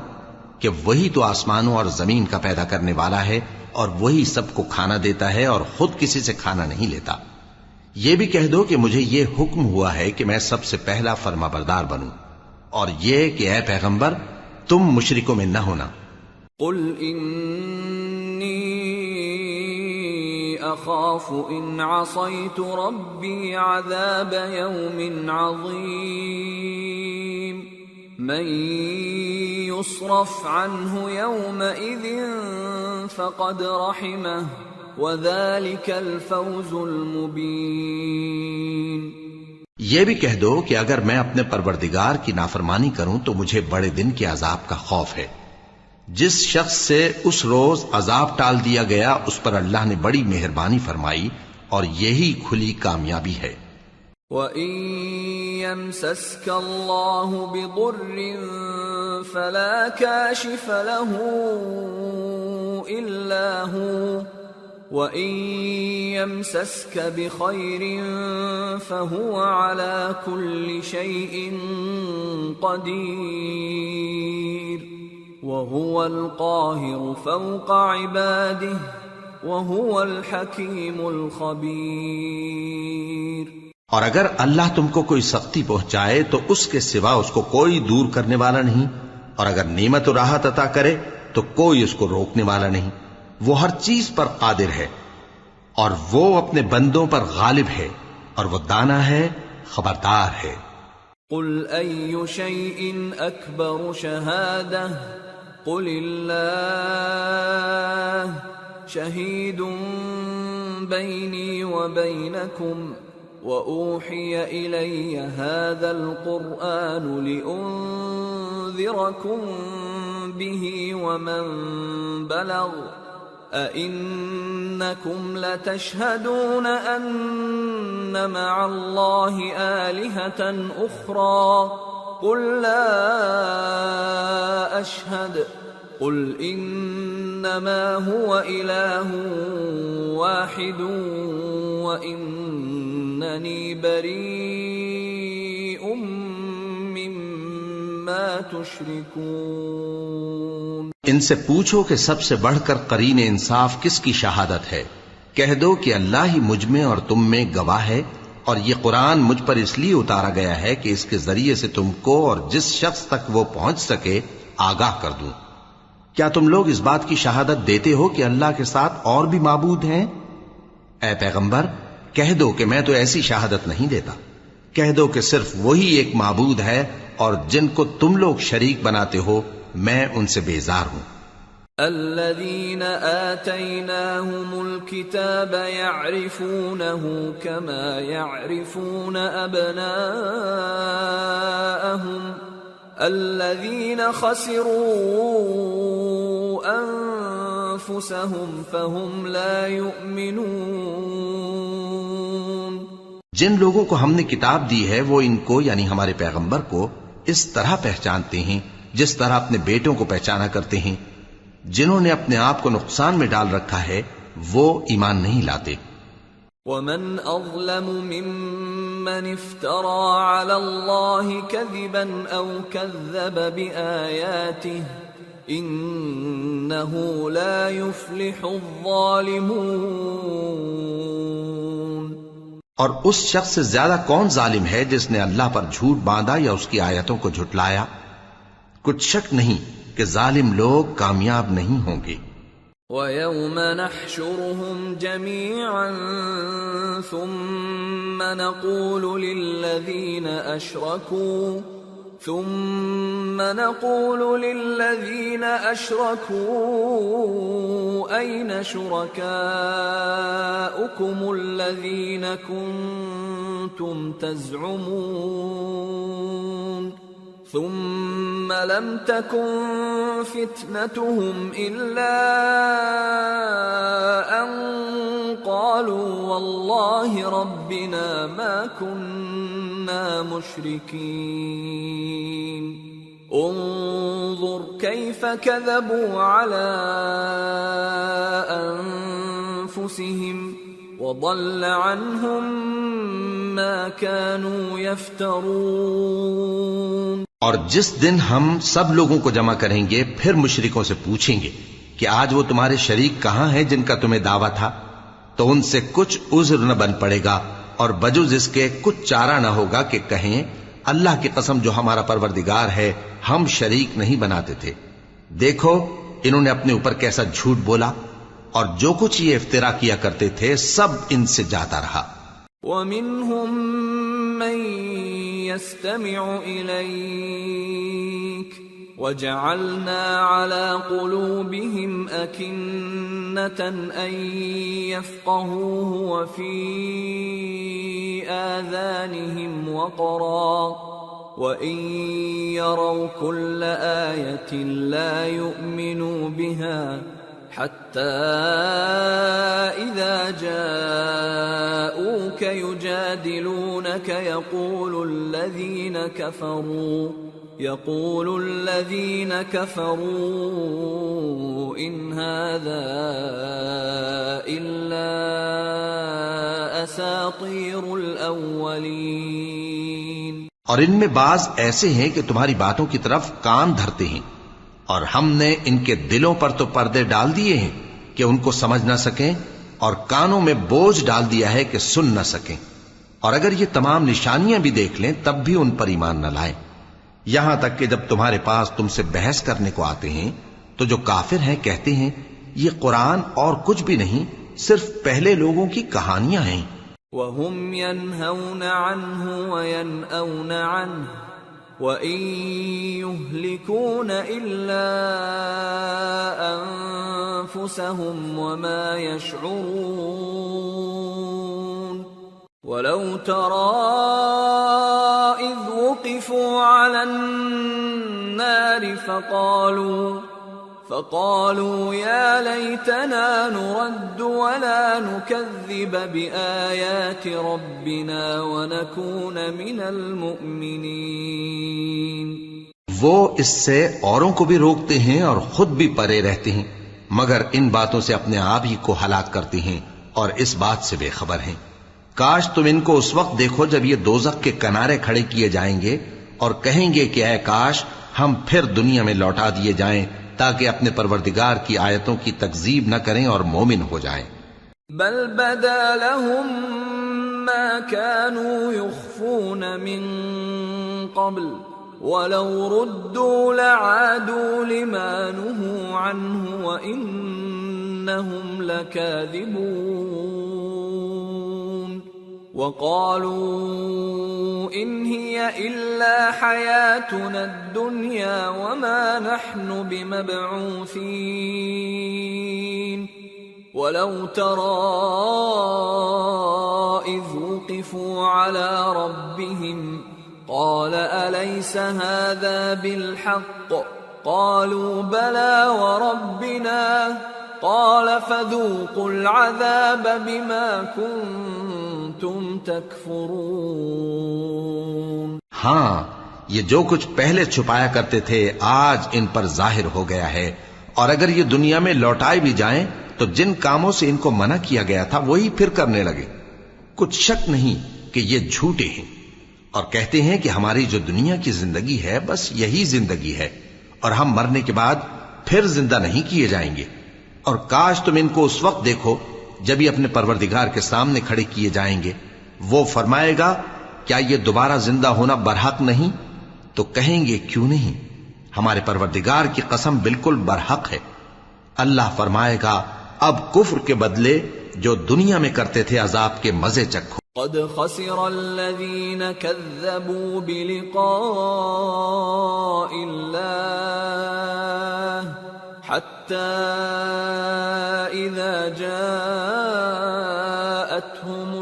کہ وہی تو آسمانوں اور زمین کا پیدا کرنے والا ہے اور وہی سب کو کھانا دیتا ہے اور خود کسی سے کھانا نہیں لیتا۔ یہ بھی کہہ دو کہ مجھے یہ حکم ہوا ہے کہ میں سب سے پہلا فرما بردار بنوں، اور یہ کہ اے پیغمبر تم مشرکوں میں نہ ہونا۔ قل انی اخاف ان عصیت ربی عذاب یوم عظیم من يصرف عنه يومئذ فقد رحمه وذلك الفوز المبين۔ یہ بھی کہہ دو کہ اگر میں اپنے پروردگار کی نافرمانی کروں تو مجھے بڑے دن کے عذاب کا خوف ہے۔ جس شخص سے اس روز عذاب ٹال دیا گیا اس پر اللہ نے بڑی مہربانی فرمائی اور یہی کھلی کامیابی ہے۔ وَإِن يَمْسَسْكَ اللَّهُ بِضُرٍّ فَلَا كَاشِفَ لَهُ إِلَّا هُوَ وَإِن يَمْسَسْكَ بِخَيْرٍ فَهُوَ عَلَى كُلِّ شَيْءٍ قَدِيرٌ وَهُوَ الْقَاهِرُ فَوْقَ عِبَادِهِ وَهُوَ الْحَكِيمُ الْخَبِيرُ۔ اور اگر اللہ تم کو کوئی سختی پہنچائے تو اس کے سوا اس کو کوئی دور کرنے والا نہیں، اور اگر نعمت و راحت عطا کرے تو کوئی اس کو روکنے والا نہیں۔ وہ ہر چیز پر قادر ہے اور وہ اپنے بندوں پر غالب ہے اور وہ دانا ہے، خبردار ہے۔ قل أي شيء أكبر شهادة قل الله شهيد بيني وبينكم وأوحي إلي هذا القرآن لأنذركم به ومن بلغ أئنكم لتشهدون أن مع الله آلهة أخرى قل لا أشهد قل إنما هو إله واحد وإنني بريء مما تشركون۔ ان سے پوچھو کہ سب سے بڑھ کر قرین انصاف کس کی شہادت ہے؟ کہہ دو کہ اللہ ہی مجھ میں اور تم میں گواہ ہے، اور یہ قرآن مجھ پر اس لیے اتارا گیا ہے کہ اس کے ذریعے سے تم کو اور جس شخص تک وہ پہنچ سکے آگاہ کر دوں۔ کیا تم لوگ اس بات کی شہادت دیتے ہو کہ اللہ کے ساتھ اور بھی معبود ہیں؟ اے پیغمبر کہہ دو کہ میں تو ایسی شہادت نہیں دیتا۔ کہہ دو کہ صرف وہی ایک معبود ہے اور جن کو تم لوگ شریک بناتے ہو میں ان سے بیزار ہوں۔ الذين آتيناهم الكتاب يعرفونه كما يعرفون أبناءهم الذين خسروا أنفسهم فهم لا يؤمنون۔ جن لوگوں کو ہم نے کتاب دی ہے وہ ان کو یعنی ہمارے پیغمبر کو اس طرح پہچانتے ہیں جس طرح اپنے بیٹوں کو پہچانا کرتے ہیں. جنہوں نے اپنے آپ کو نقصان میں ڈال رکھا ہے وہ ایمان نہیں لاتے. ومن أظلم ممن افترى على الله كذبا أو كذب بآياته إنه لا يفلح الظالمون. اور اس شخص سے زیادہ کون ظالم ہے جس نے اللہ پر جھوٹ باندھا یا اس کی آیتوں کو جھٹلایا؟ کچھ شک نہیں کہ ظالم لوگ کامیاب نہیں ہوں گے. وَيَوْمَ نَحْشُرُهُمْ جَمِيعًا ثُمَّ نَقُولُ لِلَّذِينَ أَشْرَكُوا أَيْنَ شُرَكَاؤُكُمُ الَّذِينَ كُنتُمْ تَزْعُمُونَ ثم لم تكن فتنتهم إلا أن قالوا والله ربنا ما كنا مشركين انظر كيف كذبوا على أنفسهم وضل عنهم ما كانوا يفترون. اور جس دن ہم سب لوگوں کو جمع کریں گے پھر مشرکوں سے پوچھیں گے کہ آج وہ تمہارے شریک کہاں ہیں جن کا تمہیں دعویٰ تھا، تو ان سے کچھ عذر نہ بن پڑے گا اور بجز اس کے کچھ چارہ نہ ہوگا کہ کہیں اللہ کی قسم جو ہمارا پروردگار ہے ہم شریک نہیں بناتے تھے. دیکھو انہوں نے اپنے اوپر کیسا جھوٹ بولا اور جو کچھ یہ افترا کیا کرتے تھے سب ان سے جاتا رہا. وَمِنْهُمْ مَنْ يَسْتَمِعُ إِلَيْكَ وَجَعَلْنَا عَلَى قُلُوبِهِمْ أَكِنَّةً أَنْ يَفْقَهُوهُ وَفِي آذَانِهِمْ وَقْرًا وَإِنْ يَرَوْا كُلَّ آيَةٍ لَا يُؤْمِنُوا بِهَا حتى إذا جاءوك يجادلونك يقول الذين كفروا إن هذا إلا أساطير الأولين. اور ان میں بعض ایسے ہیں کہ تمہاری باتوں کی طرف کان دھرتے ہیں اور ہم نے ان کے دلوں پر تو پردے ڈال دیے ہیں کہ ان کو سمجھ نہ سکیں اور کانوں میں بوجھ ڈال دیا ہے کہ سن نہ سکیں، اور اگر یہ تمام نشانیاں بھی دیکھ لیں تب بھی ان پر ایمان نہ لائیں. یہاں تک کہ جب تمہارے پاس تم سے بحث کرنے کو آتے ہیں تو جو کافر ہیں کہتے ہیں یہ قرآن اور کچھ بھی نہیں صرف پہلے لوگوں کی کہانیاں ہیں. وَهُمْ يَنْهَوْنَ عَنْهُ وَيَنْأَوْنَ عَنْهُ وَإِن يُهْلِكُونَ إِلَّا أَنفُسَهُمْ وَمَا يَشْعُرُونَ. وَلَوْ تَرَى إِذْ وُقِفُوا عَلَى النَّارِ فقالوا يا ليتنا نرد ولا نكذب بآيات ربنا ونكون من المؤمنين. وہ اس سے اوروں کو بھی روکتے ہیں اور خود بھی پرے رہتے ہیں مگر ان باتوں سے اپنے آپ ہی کو ہلاک کرتے ہیں اور اس بات سے بے خبر ہیں. کاش تم ان کو اس وقت دیکھو جب یہ دوزخ کے کنارے کھڑے کیے جائیں گے اور کہیں گے کہ اے کاش ہم پھر دنیا میں لوٹا دیے جائیں تاکہ اپنے پروردگار کی آیتوں کی تکذیب نہ کریں اور مومن ہو جائیں. بل بدا لهم ما كانوا يخفون من قبل ولو ردوا لعادوا لما نهوا عنه وإنهم لكاذبون. وقالوا إن هي إلا حياتنا الدنيا وما نحن بمبعوثين. ولو ترى إذ وقفوا على ربهم قال أليس هذا بالحق قالوا بلى وربنا قال فذوقوا العذاب بما كنتم تكفرون. ہاں، یہ جو کچھ پہلے چھپایا کرتے تھے آج ان پر ظاہر ہو گیا ہے، اور اگر یہ دنیا میں لوٹائے بھی جائیں تو جن کاموں سے ان کو منع کیا گیا تھا وہی پھر کرنے لگے. کچھ شک نہیں کہ یہ جھوٹے ہیں، اور کہتے ہیں کہ ہماری جو دنیا کی زندگی ہے بس یہی زندگی ہے، اور ہم مرنے کے بعد پھر زندہ نہیں کیے جائیں گے. اور کاش تم ان کو اس وقت دیکھو جب یہ اپنے پروردگار کے سامنے کھڑے کیے جائیں گے. وہ فرمائے گا کیا یہ دوبارہ زندہ ہونا برحق نہیں؟ تو کہیں گے کیوں نہیں، ہمارے پروردگار کی قسم بالکل برحق ہے. اللہ فرمائے گا اب کفر کے بدلے جو دنیا میں کرتے تھے عذاب کے مزے چکھو. قد خسر الذين كذبوا بلقاء الله حتى إذا جاءتهم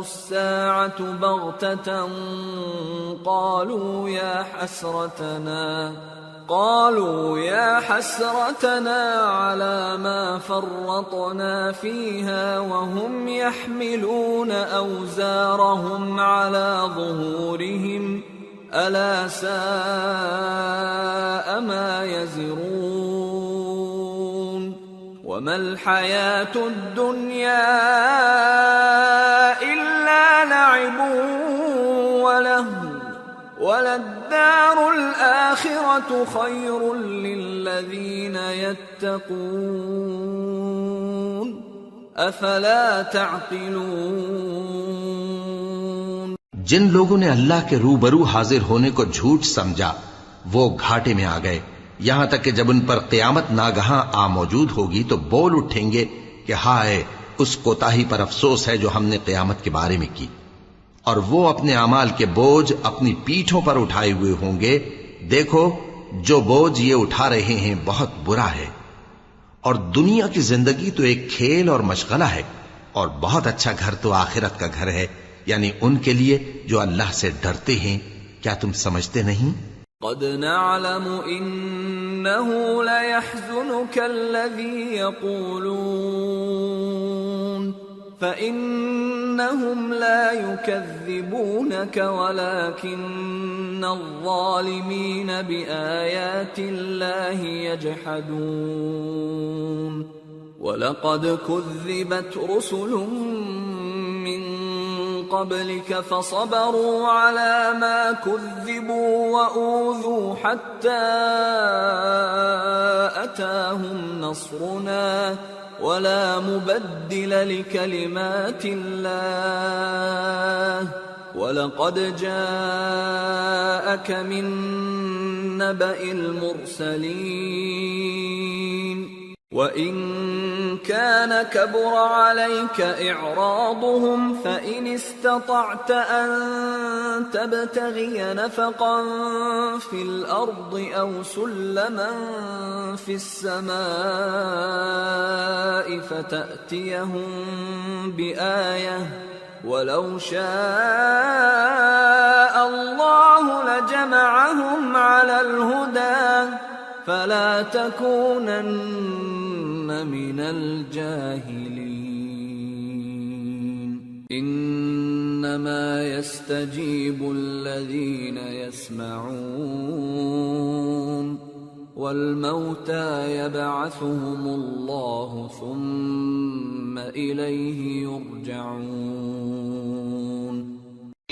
الساعة بغتة قالوا يا حسرتنا على ما فرطنا فيها وهم يحملون أوزارهم على ظهورهم ألا ساء ما يزرون. وما الحياة الدنيا إلا لعب ولهو وللدار الآخرة خير للذين يتقون أفلا تعقلون. جن لوگوں نے اللہ کے روبرو حاضر ہونے کو جھوٹ سمجھا وہ گھاٹے میں آ گئے، یہاں تک کہ جب ان پر قیامت ناگہاں آ موجود ہوگی تو بول اٹھیں گے کہ ہائے اس کوتاہی پر افسوس ہے جو ہم نے قیامت کے بارے میں کی. اور وہ اپنے اعمال کے بوجھ اپنی پیٹھوں پر اٹھائے ہوئے ہوں گے. دیکھو جو بوجھ یہ اٹھا رہے ہیں بہت برا ہے. اور دنیا کی زندگی تو ایک کھیل اور مشغلہ ہے، اور بہت اچھا گھر تو آخرت کا گھر ہے، یعنی ان کے لیے جو اللہ سے ڈرتے ہیں. کیا تم سمجھتے نہیں؟ قد نعلم إنه ليحزنك الذي يقولون فإنهم لا يكذبونك ولكن الظالمين بآيات الله يجحدون. ولقد كذبت رسل من قبلك فصبروا على ما كذبوا وأوذوا حتى أتاهم نصرنا ولا مبدل لكلمات الله ولقد جاءك من نبأ المرسلين. وَإِن كَانَ كَبُرَ عَلَيْكَ إِعْرَاضُهُمْ فَإِنِ اسْتَطَعْتَ أَن تَبْتَغِيَ نَفَقًا فِي الْأَرْضِ أَوْ سُلَّمًا فِي السَّمَاءِ فَتَأْتِيَهُم بِآيَةٍ وَلَوْ شَاءَ اللَّهُ لَجَمَعَهُمْ عَلَى الْهُدَى فلا تكونن من الجاهلين. انما يستجيب الذين يسمعون والموتى يبعثهم الله ثم اليه يرجعون.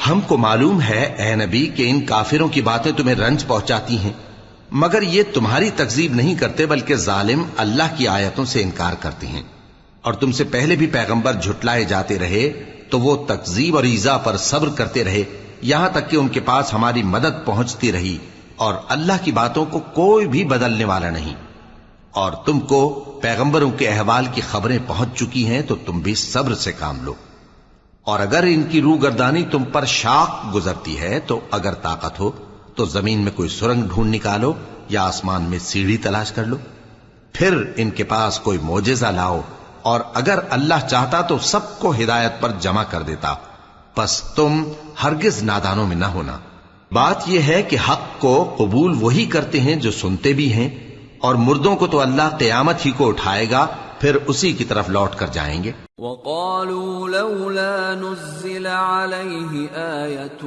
ہم کو معلوم ہے اے نبی کہ ان کافروں کی باتیں تمہیں رنج پہنچاتی ہیں، مگر یہ تمہاری تکذیب نہیں کرتے بلکہ ظالم اللہ کی آیتوں سے انکار کرتے ہیں. اور تم سے پہلے بھی پیغمبر جھٹلائے جاتے رہے تو وہ تکذیب اور ایذا پر صبر کرتے رہے یہاں تک کہ ان کے پاس ہماری مدد پہنچتی رہی، اور اللہ کی باتوں کو کوئی بھی بدلنے والا نہیں. اور تم کو پیغمبروں کے احوال کی خبریں پہنچ چکی ہیں تو تم بھی صبر سے کام لو. اور اگر ان کی روگردانی تم پر شاق گزرتی ہے تو اگر طاقت ہو تو زمین میں کوئی سرنگ ڈھونڈ نکالو یا آسمان میں سیڑھی تلاش کر لو، پھر ان کے پاس کوئی معجزہ لاؤ، اور اگر اللہ چاہتا تو سب کو ہدایت پر جمع کر دیتا. پس تم ہرگز نادانوں میں نہ ہونا. بات یہ ہے کہ حق کو قبول وہی کرتے ہیں جو سنتے بھی ہیں، اور مردوں کو تو اللہ قیامت ہی کو اٹھائے گا پھر اسی کی طرف لوٹ کر جائیں گے۔ وقالوا لولا نزل عليه آية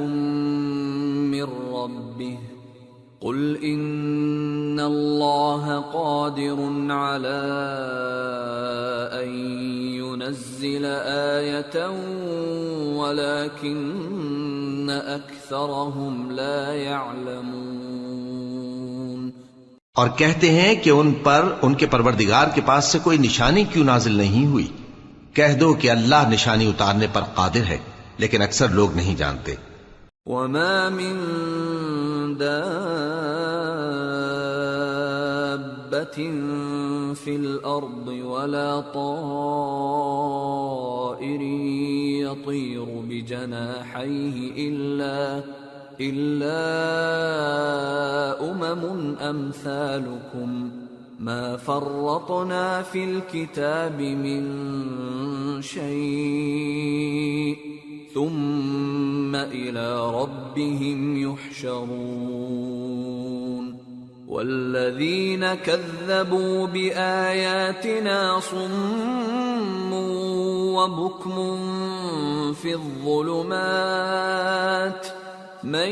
من ربه قل إن الله قادر على أن ينزل آية ولكن أكثرهم لا يعلمون۔ اور کہتے ہیں کہ ان پر ان کے پروردگار کے پاس سے کوئی نشانی کیوں نازل نہیں ہوئی؟ کہہ دو کہ اللہ نشانی اتارنے پر قادر ہے، لیکن اکثر لوگ نہیں جانتے۔ وما من دابة في الأرض ولا طائر يطير بجناحيه إلا أمم أمثالكم ما فرطنا في الكتاب من شيء ثم إلى ربهم يحشرون والذين كذبوا بآياتنا صم وبكم في الظلمات من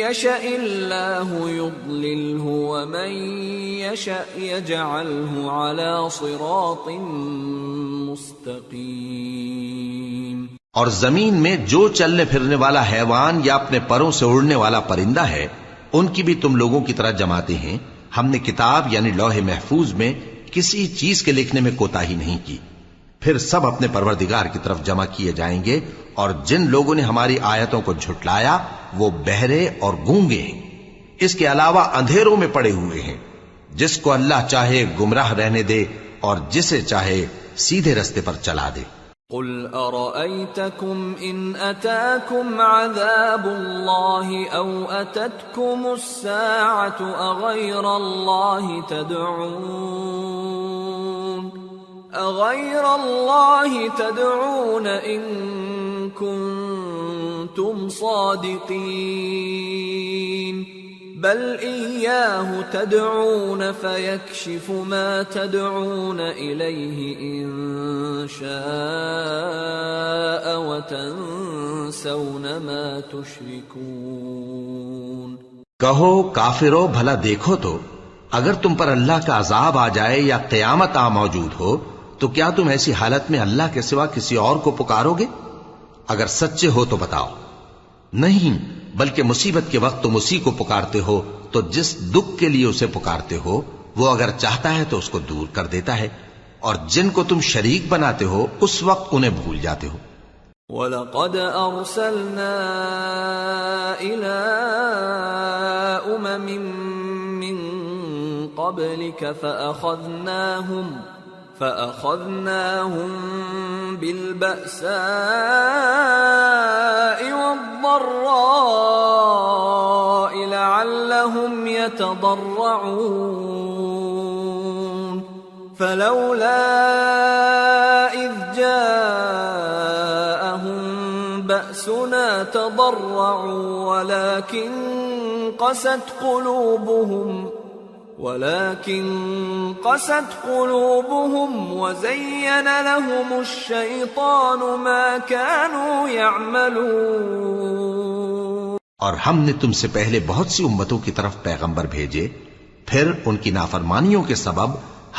يشاء الله يضلله ومن يشاء يجعله على صراط مستقيم۔ اور زمین میں جو چلنے پھرنے والا حیوان یا اپنے پروں سے اڑنے والا پرندہ ہے ان کی بھی تم لوگوں کی طرح جماتے ہیں۔ ہم نے کتاب یعنی لوح محفوظ میں کسی چیز کے لکھنے میں کوتاہی نہیں کی۔ پھر سب اپنے پروردگار کی طرف جمع کیے جائیں گے، اور جن لوگوں نے ہماری آیتوں کو جھٹلایا وہ بہرے اور گونگے ہیں، اس کے علاوہ اندھیروں میں پڑے ہوئے ہیں۔ جس کو اللہ چاہے گمراہ رہنے دے اور جسے چاہے سیدھے رستے پر چلا دے۔ قل أرأيتكم إن أتاكم عذاب الله أو أتتكم الساعة أغير الله تدعون إن كنتم صادقين بل إياه تدعون فيكشف ما تدعون إليه إن شاء وتنسون ما تشركون۔ کہو کافرو بھلا دیکھو تو اگر تم پر اللہ کا عذاب آ جائے یا قیامت آ موجود ہو تو کیا تم ایسی حالت میں اللہ کے سوا کسی اور کو پکارو گے؟ اگر سچے ہو تو بتاؤ۔ نہیں، بلکہ مصیبت کے وقت تم اسی کو پکارتے ہو تو جس دکھ کے لیے اسے پکارتے ہو وہ اگر چاہتا ہے تو اس کو دور کر دیتا ہے، اور جن کو تم شریک بناتے ہو اس وقت انہیں بھول جاتے ہو۔ وَلَقَدْ أَرْسَلْنَا إِلَىٰ أُمَمٍ مِّن قَبْلِكَ فَأَخَذْنَاهُمْ بِالْبَأْسَاءِ وَالضَّرَّاءِ لَعَلَّهُمْ يَتَضَرَّعُونَ فَلَوْلَا إِذْ جَاءَهُمْ بَأْسُنَا تَضَرَّعُوا وَلَكِنْ قست قلوبهم وزين لهم الشيطان ما كانوا يعملون۔ اور ہم نے تم سے پہلے بہت سی امتوں کی طرف پیغمبر بھیجے، پھر ان کی نافرمانیوں کے سبب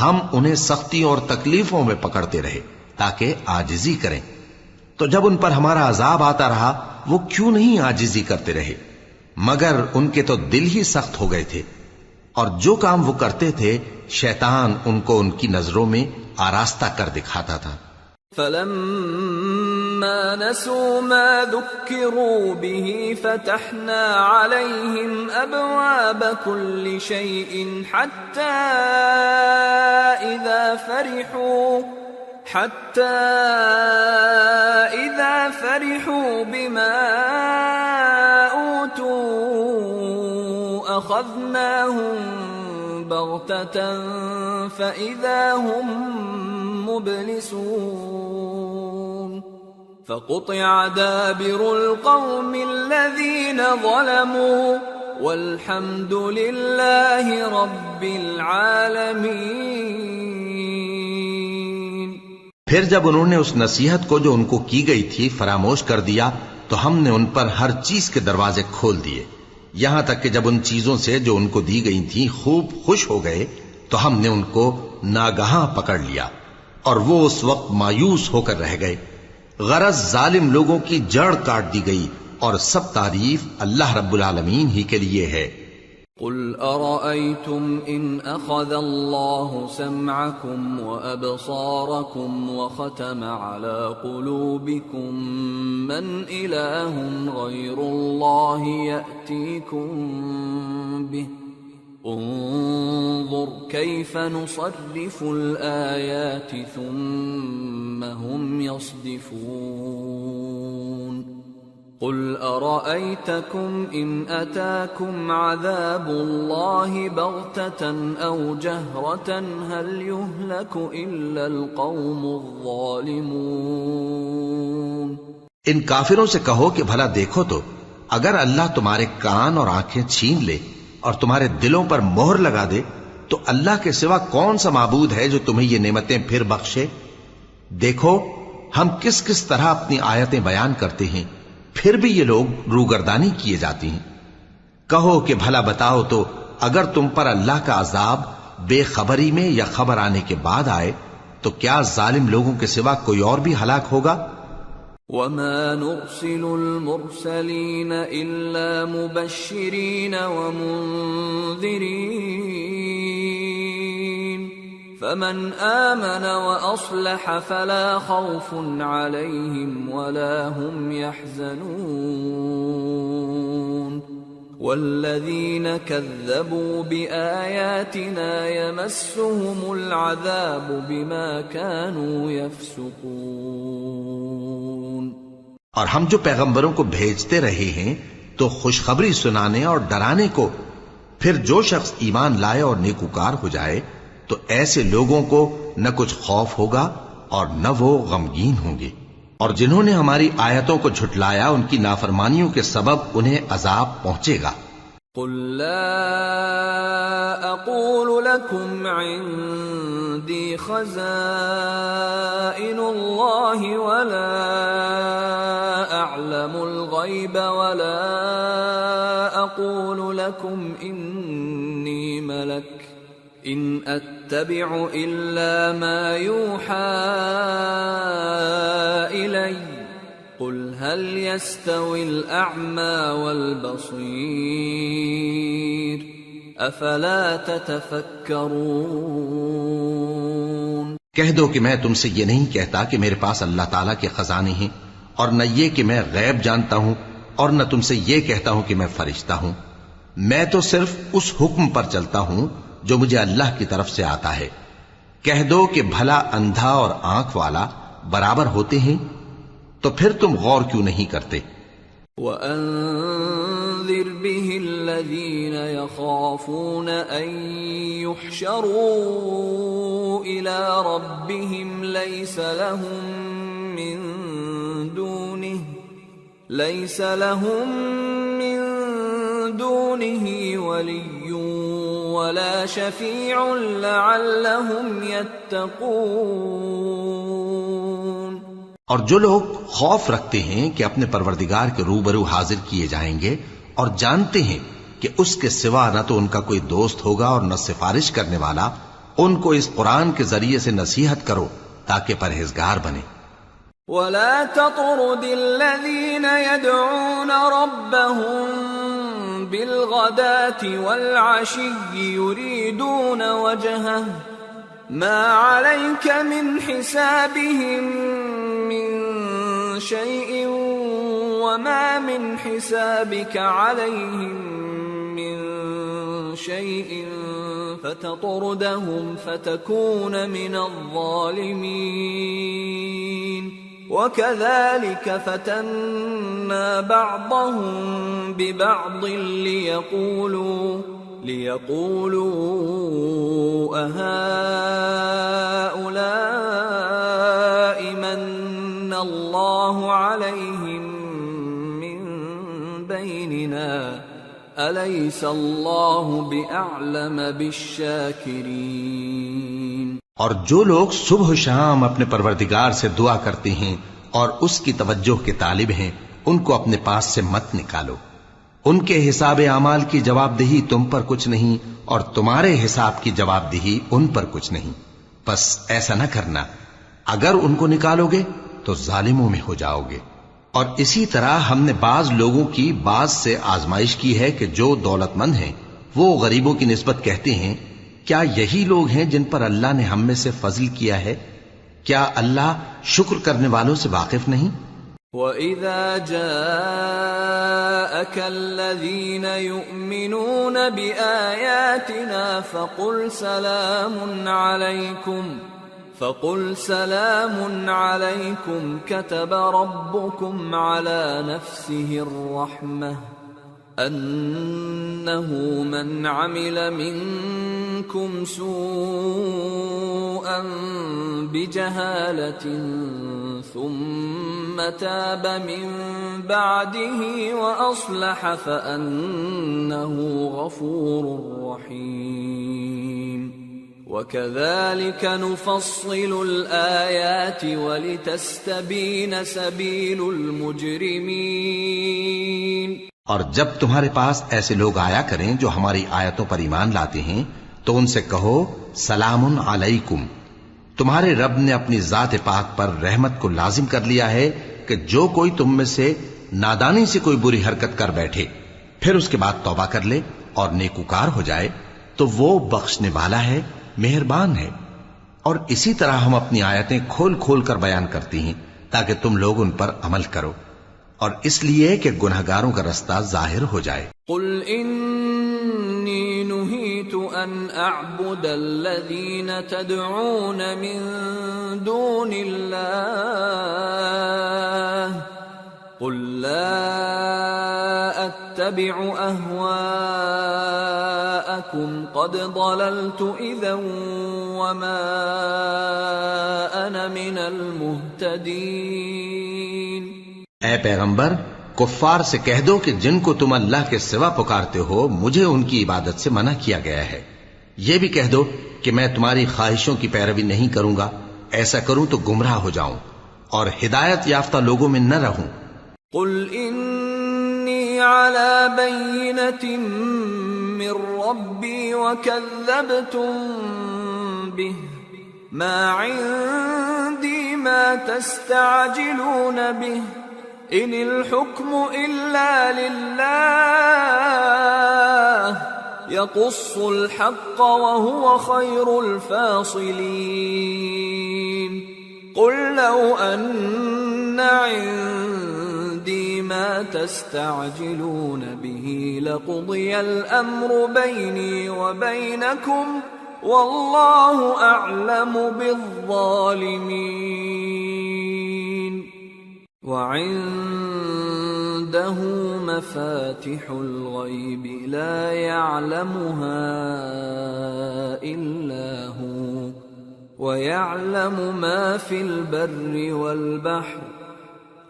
ہم انہیں سختیوں اور تکلیفوں میں پکڑتے رہے تاکہ عاجزی کریں۔ تو جب ان پر ہمارا عذاب آتا رہا وہ کیوں نہیں عاجزی کرتے رہے، مگر ان کے تو دل ہی سخت ہو گئے تھے، اور جو کام وہ کرتے تھے شیطان ان کو ان کی نظروں میں آراستہ کر دکھاتا تھا۔ فَلَمَّا نَسُوا مَا ذُكِّرُوا بِهِ فَتَحْنَا عَلَيْهِمْ أَبْوَابَ كُلِّ شَيْءٍ حَتَّى إِذَا فَرِحُوا بِمَا أُوتُوا أَخَذْنَاهُمْ بَغْتَةً فَإِذَا هُمْ مُبْلِسُونَ فَقُطِعَ دَابِرُ الْقَوْمِ الَّذِينَ ظَلَمُوا وَالْحَمْدُ لِلَّهِ رَبِّ الْعَالَمِينَ۔ پھر جب انہوں نے اس نصیحت کو جو ان کو کی گئی تھی فراموش کر دیا تو ہم نے ان پر ہر چیز کے دروازے کھول دیے، یہاں تک کہ جب ان چیزوں سے جو ان کو دی گئی تھیں خوب خوش ہو گئے تو ہم نے ان کو ناگہاں پکڑ لیا اور وہ اس وقت مایوس ہو کر رہ گئے۔ غرض ظالم لوگوں کی جڑ کاٹ دی گئی اور سب تعریف اللہ رب العالمین ہی کے لیے ہے۔ قل أرأيتم إن أخذ الله سمعكم وأبصاركم وختم على قلوبكم من إله غير الله يأتيكم به انظر كيف نصرف الآيات ثم هم يصدفون قل أرأيتكم إن أتاكم عذاب الله بغتة أو جهرة هل يهلك إلا القوم الظالمون۔ ان کافروں سے کہو کہ بھلا دیکھو تو اگر اللہ تمہارے کان اور آنکھیں چھین لے اور تمہارے دلوں پر مہر لگا دے تو اللہ کے سوا کون سا معبود ہے جو تمہیں یہ نعمتیں پھر بخشے؟ دیکھو ہم کس کس طرح اپنی آیتیں بیان کرتے ہیں، پھر بھی یہ لوگ روگردانی کیے جاتی ہیں۔ کہو کہ بھلا بتاؤ تو اگر تم پر اللہ کا عذاب بے خبری میں یا خبر آنے کے بعد آئے تو کیا ظالم لوگوں کے سوا کوئی اور بھی ہلاک ہوگا؟ وَمَا نُرْسِلُ الْمُرْسَلِينَ إِلَّا مُبَشِّرِينَ وَمُنذِرِينَ فَمَنْ آمَنَ وَأَصْلَحَ فَلَا خَوْفٌ عَلَيْهِمْ وَلَا هُمْ يَحْزَنُونَ وَالَّذِينَ كَذَّبُوا بِآيَاتِنَا يَمَسُّهُمُ الْعَذَابُ بِمَا كَانُوا يَفْسُقُونَ۔ اور ہم جو پیغمبروں کو بھیجتے رہے ہیں تو خوشخبری سنانے اور ڈرانے کو، پھر جو شخص ایمان لائے اور نیکوکار ہو جائے تو ایسے لوگوں کو نہ کچھ خوف ہوگا اور نہ وہ غمگین ہوں گے، اور جنہوں نے ہماری آیتوں کو جھٹلایا ان کی نافرمانیوں کے سبب انہیں عذاب پہنچے گا۔ قل لا اقول لكم عندي خزائن الله ولا اعلم الغيب ولا اقول لكم اني ملك ان اتبع الا ما يوحى الي قل هل يستوي الأعمى والبصير أفلا تتفكرون۔ کہہ دو کہ میں تم سے یہ نہیں کہتا کہ میرے پاس اللہ تعالیٰ کے خزانے ہیں، اور نہ یہ کہ میں غیب جانتا ہوں، اور نہ تم سے یہ کہتا ہوں کہ میں فرشتہ ہوں۔ میں تو صرف اس حکم پر چلتا ہوں جو مجھے اللہ کی طرف سے آتا ہے۔ کہہ دو کہ بھلا اندھا اور آنکھ والا برابر ہوتے ہیں؟ تو پھر تم غور کیوں نہیں کرتے؟ وَأَنذِرْ بِهِ الَّذِينَ يَخَافُونَ أَن يُحْشَرُوا إِلَى رَبِّهِمْ لَيْسَ لَهُم مِّن دُونِهِ وَلِيٌّ وَلَا شَفِيعٌ لَعَلَّهُمْ يَتَّقُونَ۔ اور جو لوگ خوف رکھتے ہیں کہ اپنے پروردگار کے روبرو حاضر کیے جائیں گے اور جانتے ہیں کہ اس کے سوا نہ تو ان کا کوئی دوست ہوگا اور نہ سفارش کرنے والا، ان کو اس قرآن کے ذریعے سے نصیحت کرو تاکہ پرہیزگار بنے۔ وَلَا تَطْرُدِ الَّذِينَ يَدْعُونَ رَبَّهُم بِالْغَدَاةِ وَالْعَشِيِّ يُرِيدُونَ وَجْهَهُ مَا عَلَيْكَ مِنْ حِسَابِهِمْ مِنْ شَيْءٍ وَمَا مِنْ حِسَابِكَ عَلَيْهِمْ مِنْ شَيْءٍ فَتَطْرُدَهُمْ فَتَكُونَ مِنَ الظَّالِمِينَ وَكَذَلِكَ فَتَنَّا بَعْضَهُمْ بِبَعْضٍ لِيَقُولُوا أَهَؤُلَاءِ مَنَّ اللَّهُ عَلَيْهِمْ مِنْ بَيْنِنَا أَلَيْسَ اللَّهُ بِأَعْلَمَ بِالشَّاكِرِينَ۔ اور جو لوگ صبح و شام اپنے پروردگار سے دعا کرتے ہیں اور اس کی توجہ کے طالب ہیں، ان کو اپنے پاس سے مت نکالو۔ ان کے حساب اعمال کی جواب دہی تم پر کچھ نہیں، اور تمہارے حساب کی جواب دہی ان پر کچھ نہیں۔ بس ایسا نہ کرنا، اگر ان کو نکالو گے تو ظالموں میں ہو جاؤ گے۔ اور اسی طرح ہم نے بعض لوگوں کی بعض سے آزمائش کی ہے کہ جو دولت مند ہیں وہ غریبوں کی نسبت کہتے ہیں کیا یہی لوگ ہیں جن پر اللہ نے ہم میں سے فضل کیا ہے؟ کیا اللہ شکر کرنے والوں سے واقف نہیں؟ وَإِذَا جَاءَكَ الَّذِينَ يُؤْمِنُونَ بِآيَاتِنَا فَقُلْ سَلَامٌ عَلَيْكُمْ كَتَبَ رَبُّكُمْ عَلَى نَفْسِهِ الرَّحْمَةَ أَنَّهُ مَنْ عَمِلَ مِنْكُمْ سُوءًا بِجَهَالَةٍ ثُمَّ تَابَ مِنْ بَعْدِهِ وَأَصْلَحَ فَأَنَّهُ غَفُورٌ رَحِيمٌ وَكَذَلِكَ نُفَصِّلُ الْآيَاتِ وَلِتَسْتَبِينَ سَبِيلُ الْمُجْرِمِينَ۔ اور جب تمہارے پاس ایسے لوگ آیا کریں جو ہماری آیتوں پر ایمان لاتے ہیں تو ان سے کہو سلام علیکم، تمہارے رب نے اپنی ذات پاک پر رحمت کو لازم کر لیا ہے کہ جو کوئی تم میں سے نادانی سے کوئی بری حرکت کر بیٹھے پھر اس کے بعد توبہ کر لے اور نیکوکار ہو جائے تو وہ بخشنے والا ہے، مہربان ہے۔ اور اسی طرح ہم اپنی آیتیں کھول کھول کر بیان کرتی ہیں تاکہ تم لوگ ان پر عمل کرو، اور اس لیے کہ گنہگاروں کا رستہ ظاہر ہو جائے۔ قل انی نہیت ان اعبد الذین تدعون من دون اللہ قل لا اتبع اہواءکم قد ضللت اذا وما انا من المہتدین۔ اے پیغمبر، کفار سے کہہ دو کہ جن کو تم اللہ کے سوا پکارتے ہو مجھے ان کی عبادت سے منع کیا گیا ہے۔ یہ بھی کہہ دو کہ میں تمہاری خواہشوں کی پیروی نہیں کروں گا، ایسا کروں تو گمراہ ہو جاؤں اور ہدایت یافتہ لوگوں میں نہ رہوں۔ قل انی علی بینۃ من ربی وکذبتم بہ ما عندی ما تستعجلون بہ ان الحکم الا للہ یقص الحق وهو خیر الفاصلین۔ قل لو ان عندی ما تستعجلون به لقضی الامر بینی وبینکم واللہ اعلم بالظالمین۔ وعنده مفاتح الغیب لا يعلمها الا هو ويعلم ما في البر والبحر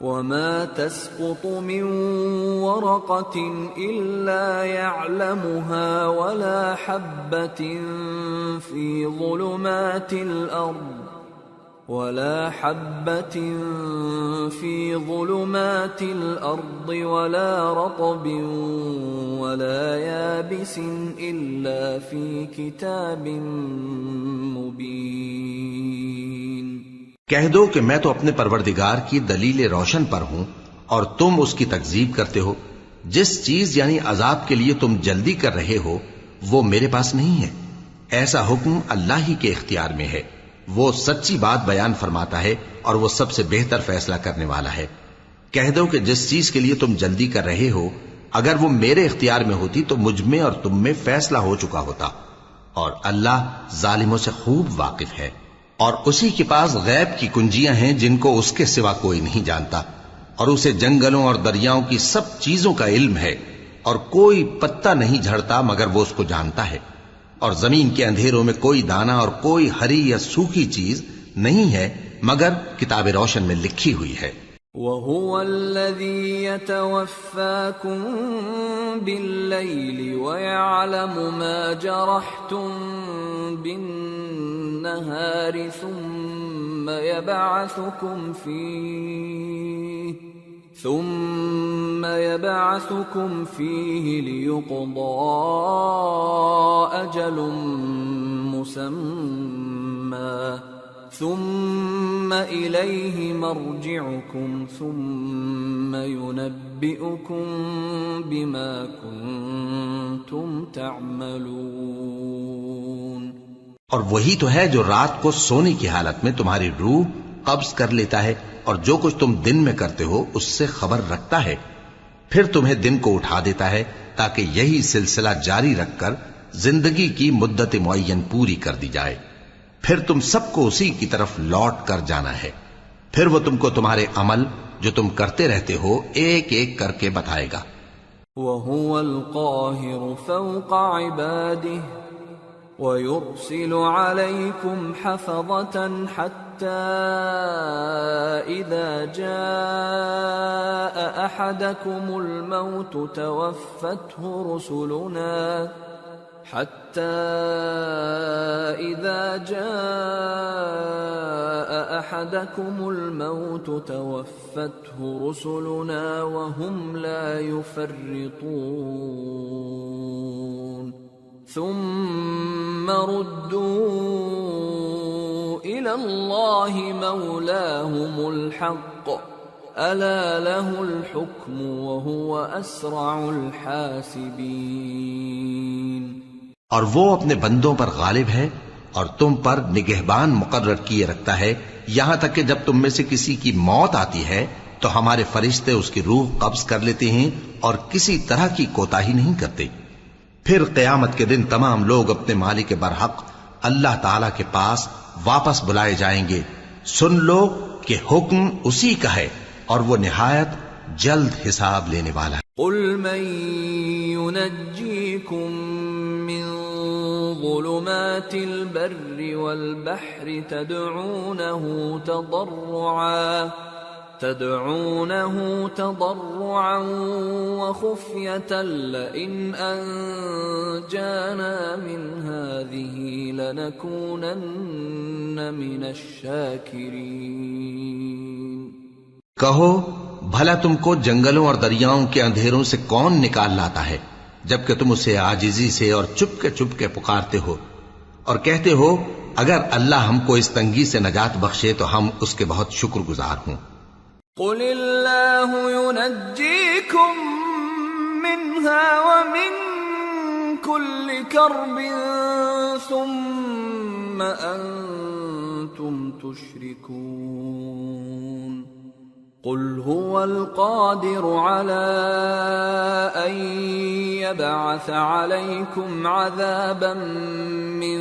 وما تسقط من ورقة إلا يعلمها ولا حبة في ظلمات الأرض ولا رطب ولا يابس إلا في كتاب مبين۔ کہہ دو کہ میں تو اپنے پروردگار کی دلیل روشن پر ہوں اور تم اس کی تکذیب کرتے ہو۔ جس چیز یعنی عذاب کے لیے تم جلدی کر رہے ہو وہ میرے پاس نہیں ہے، ایسا حکم اللہ ہی کے اختیار میں ہے۔ وہ سچی بات بیان فرماتا ہے اور وہ سب سے بہتر فیصلہ کرنے والا ہے۔ کہہ دو کہ جس چیز کے لیے تم جلدی کر رہے ہو اگر وہ میرے اختیار میں ہوتی تو مجھ میں اور تم میں فیصلہ ہو چکا ہوتا، اور اللہ ظالموں سے خوب واقف ہے۔ اور اسی کے پاس غیب کی کنجیاں ہیں جن کو اس کے سوا کوئی نہیں جانتا، اور اسے جنگلوں اور دریاؤں کی سب چیزوں کا علم ہے، اور کوئی پتا نہیں جھڑتا مگر وہ اس کو جانتا ہے، اور زمین کے اندھیروں میں کوئی دانہ اور کوئی ہری یا سوکھی چیز نہیں ہے مگر کتاب روشن میں لکھی ہوئی ہے۔ وَهُوَ الَّذِي يَتَوَفَّاكُم بِاللَّيْلِ وَيَعْلَمُ مَا جَرَحْتُم بِالنَّهَارِ ثُمَّ يَبْعَثُكُمْ فِيهِ لِيُقْضَىٰ أَجَلٌ مُّسَمًّى ثم إليه مرجعكم ثم ينبئكم بما كنتم تعملون۔ اور وہی تو ہے جو رات کو سونے کی حالت میں تمہاری روح قبض کر لیتا ہے اور جو کچھ تم دن میں کرتے ہو اس سے خبر رکھتا ہے، پھر تمہیں دن کو اٹھا دیتا ہے تاکہ یہی سلسلہ جاری رکھ کر زندگی کی مدت معین پوری کر دی جائے، پھر تم سب کو اسی کی طرف لوٹ کر جانا ہے، پھر وہ تم کو تمہارے عمل جو تم کرتے رہتے ہو ایک ایک کر کے بتائے گا۔ وَهُوَ الْقَاهِرُ فَوْقَ عِبَادِهِ وَيُرْسِلُ عَلَيْكُمْ حَفَظَةً حَتَّى إِذَا جَاءَ أَحَدَكُمُ الْمَوْتُ تَوَفَّتْهُ رُسُلُنَا وَهُمْ لَا يُفَرِّطُونَ ثُمَّ رُدُّوا إِلَى اللَّهِ مَوْلَاهُمُ الْحَقِّ أَلَا لَهُ الْحُكْمُ وَهُوَ أَسْرَعُ الْحَاسِبِينَ۔ اور وہ اپنے بندوں پر غالب ہے اور تم پر نگہبان مقرر کیے رکھتا ہے، یہاں تک کہ جب تم میں سے کسی کی موت آتی ہے تو ہمارے فرشتے اس کی روح قبض کر لیتے ہیں اور کسی طرح کی کوتاہی نہیں کرتے۔ پھر قیامت کے دن تمام لوگ اپنے مالک برحق اللہ تعالی کے پاس واپس بلائے جائیں گے۔ سن لو کہ حکم اسی کا ہے اور وہ نہایت جلد حساب لینے والا ہے۔ قل من ينجيكم من ظلمات البر والبحر تدعونه تضرعا وخفية لئن أنجانا من هذه لنكونن من الشاكرين۔ کہو بھلا تم کو جنگلوں اور دریاؤں کے اندھیروں سے کون نکال لاتا ہے جبکہ تم اسے عاجزی سے اور چپ کے پکارتے ہو اور کہتے ہو اگر اللہ ہم کو اس تنگی سے نجات بخشے تو ہم اس کے بہت شکر گزار ہوں۔ قل اللہ ينجيكم منها ومن كل كرب ثم أنتم تشركون۔ قل هو القادر على أن يبعث عليكم عذابا من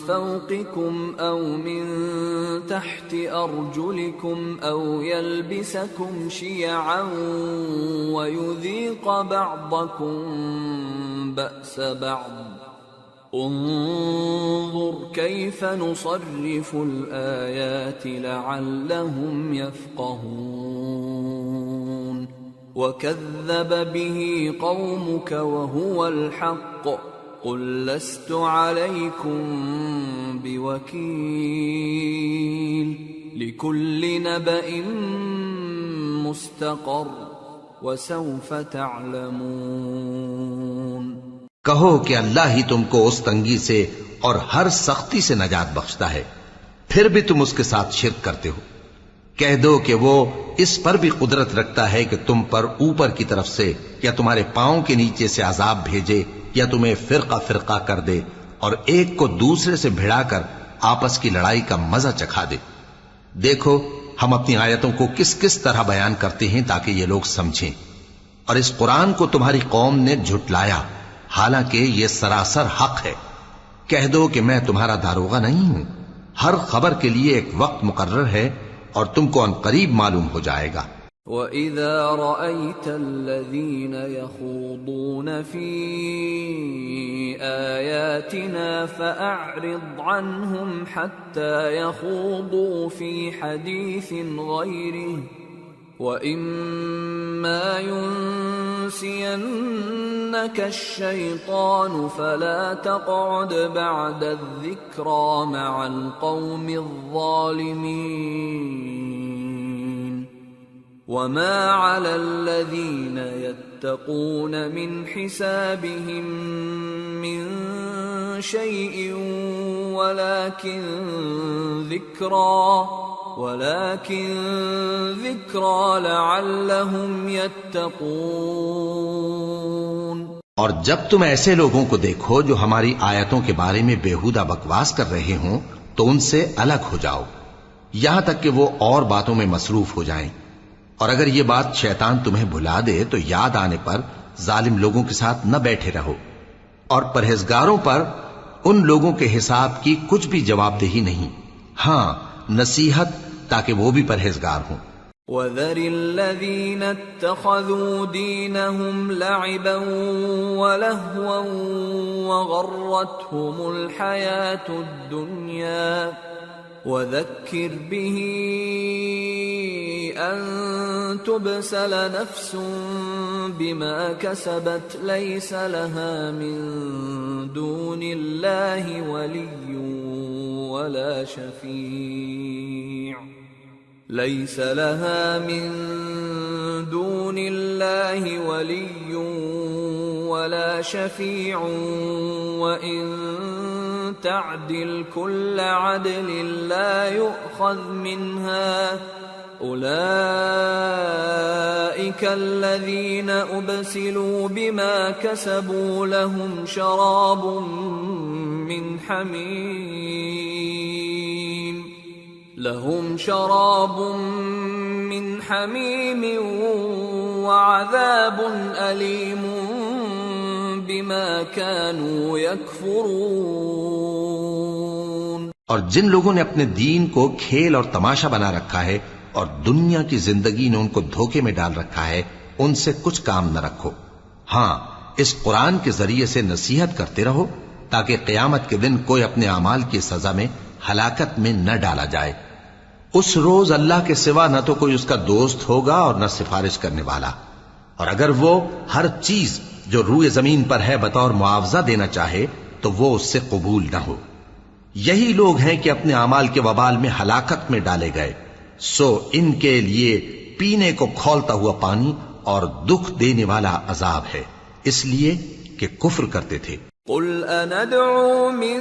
فوقكم أو من تحت أرجلكم أو يلبسكم شيعا ويذيق بعضكم بأس بعض انظر كيف نصرف الآيات لعلهم يفقهون وكذب به قومك وهو الحق قل لست عليكم بوكيل لكل نبأ مستقر وسوف تعلمون۔ کہو کہ اللہ ہی تم کو اس تنگی سے اور ہر سختی سے نجات بخشتا ہے، پھر بھی تم اس کے ساتھ شرک کرتے ہو۔ کہہ دو کہ وہ اس پر بھی قدرت رکھتا ہے کہ تم پر اوپر کی طرف سے یا تمہارے پاؤں کے نیچے سے عذاب بھیجے یا تمہیں فرقہ فرقہ کر دے اور ایک کو دوسرے سے بھڑا کر آپس کی لڑائی کا مزہ چکھا دے۔ دیکھو ہم اپنی آیتوں کو کس کس طرح بیان کرتے ہیں تاکہ یہ لوگ سمجھیں، اور اس قرآن کو تمہاری قوم نے جھٹلایا حالانکہ یہ سراسر حق ہے۔ کہہ دو کہ میں تمہارا داروغہ نہیں ہوں، ہر خبر کے لیے ایک وقت مقرر ہے اور تم کو ان قریب معلوم ہو جائے گا۔ وَإِذَا رَأَيْتَ الَّذِينَ يَخُوضُونَ فِي آيَاتِنَا فَأَعْرِضْ عَنْهُمْ حَتَّى يَخُوضُوا فِي حَدِيثٍ غَيْرِهِ وَإِمَّا يُنْسِيَنَّكَ الشَّيْطَانُ فَلَا تَقْعُدْ بَعْدَ الذِّكْرَى مَعَ الْقَوْمِ الظَّالِمِينَ وَمَا عَلَى الَّذِينَ يَتَّقُونَ مِنْ حِسَابِهِمْ مِنْ شَيْءٍ وَلَكِنْ ذِكْرَى لَعَلَّهُمْ يَتَّقُونَ۔ اور جب تم ایسے لوگوں کو دیکھو جو ہماری آیتوں کے بارے میں بےہودہ بکواس کر رہے ہوں تو ان سے الگ ہو جاؤ یہاں تک کہ وہ اور باتوں میں مصروف ہو جائیں، اور اگر یہ بات شیطان تمہیں بھلا دے تو یاد آنے پر ظالم لوگوں کے ساتھ نہ بیٹھے رہو، اور پرہیزگاروں پر ان لوگوں کے حساب کی کچھ بھی جواب دہی نہیں، ہاں نصیحت تاکہ وہ بھی پرہیزگار ہوں۔ وَذَرِ الَّذِينَ اتَّخَذُوا دِينَهُمْ لَعِبًا وَلَهْوًا وَغَرَّتْهُمُ الْحَيَاةُ الدُّنْيَا وَذَكِّرْ بِهِ أَن تُبْسَلَ نَفْسٌ بِمَا كَسَبَتْ لَيْسَ لَهَا مِن دُونِ اللَّهِ وَلِيٌّ وَلَا شَفِيعٌ لَيْسَ لَهَا مِن دُونِ اللَّهِ وَلِيٌّ وَلَا شَفِيعٌ وَإِن تَعْدِلْ كُلَّ عَدْلٍ لَّا يُؤْخَذْ مِنْهَا أُولَئِكَ الَّذِينَ أُبْسِلُوا بِمَا كَسَبُوا لَهُمْ شَرَابٌ من حميم وعذاب أليم بما كانوا يكفرون۔ اور جن لوگوں نے اپنے دین کو کھیل اور تماشا بنا رکھا ہے اور دنیا کی زندگی نے ان کو دھوکے میں ڈال رکھا ہے، ان سے کچھ کام نہ رکھو، ہاں اس قرآن کے ذریعے سے نصیحت کرتے رہو تاکہ قیامت کے دن کوئی اپنے اعمال کی سزا میں ہلاکت میں نہ ڈالا جائے۔ اس روز اللہ کے سوا نہ تو کوئی اس کا دوست ہوگا اور نہ سفارش کرنے والا، اور اگر وہ ہر چیز جو روئے زمین پر ہے بطور معاوضہ دینا چاہے تو وہ اس سے قبول نہ ہو۔ یہی لوگ ہیں کہ اپنے اعمال کے وبال میں ہلاکت میں ڈالے گئے، سو ان کے لیے پینے کو کھولتا ہوا پانی اور دکھ دینے والا عذاب ہے، اس لیے کہ کفر کرتے تھے۔ قل أندعو من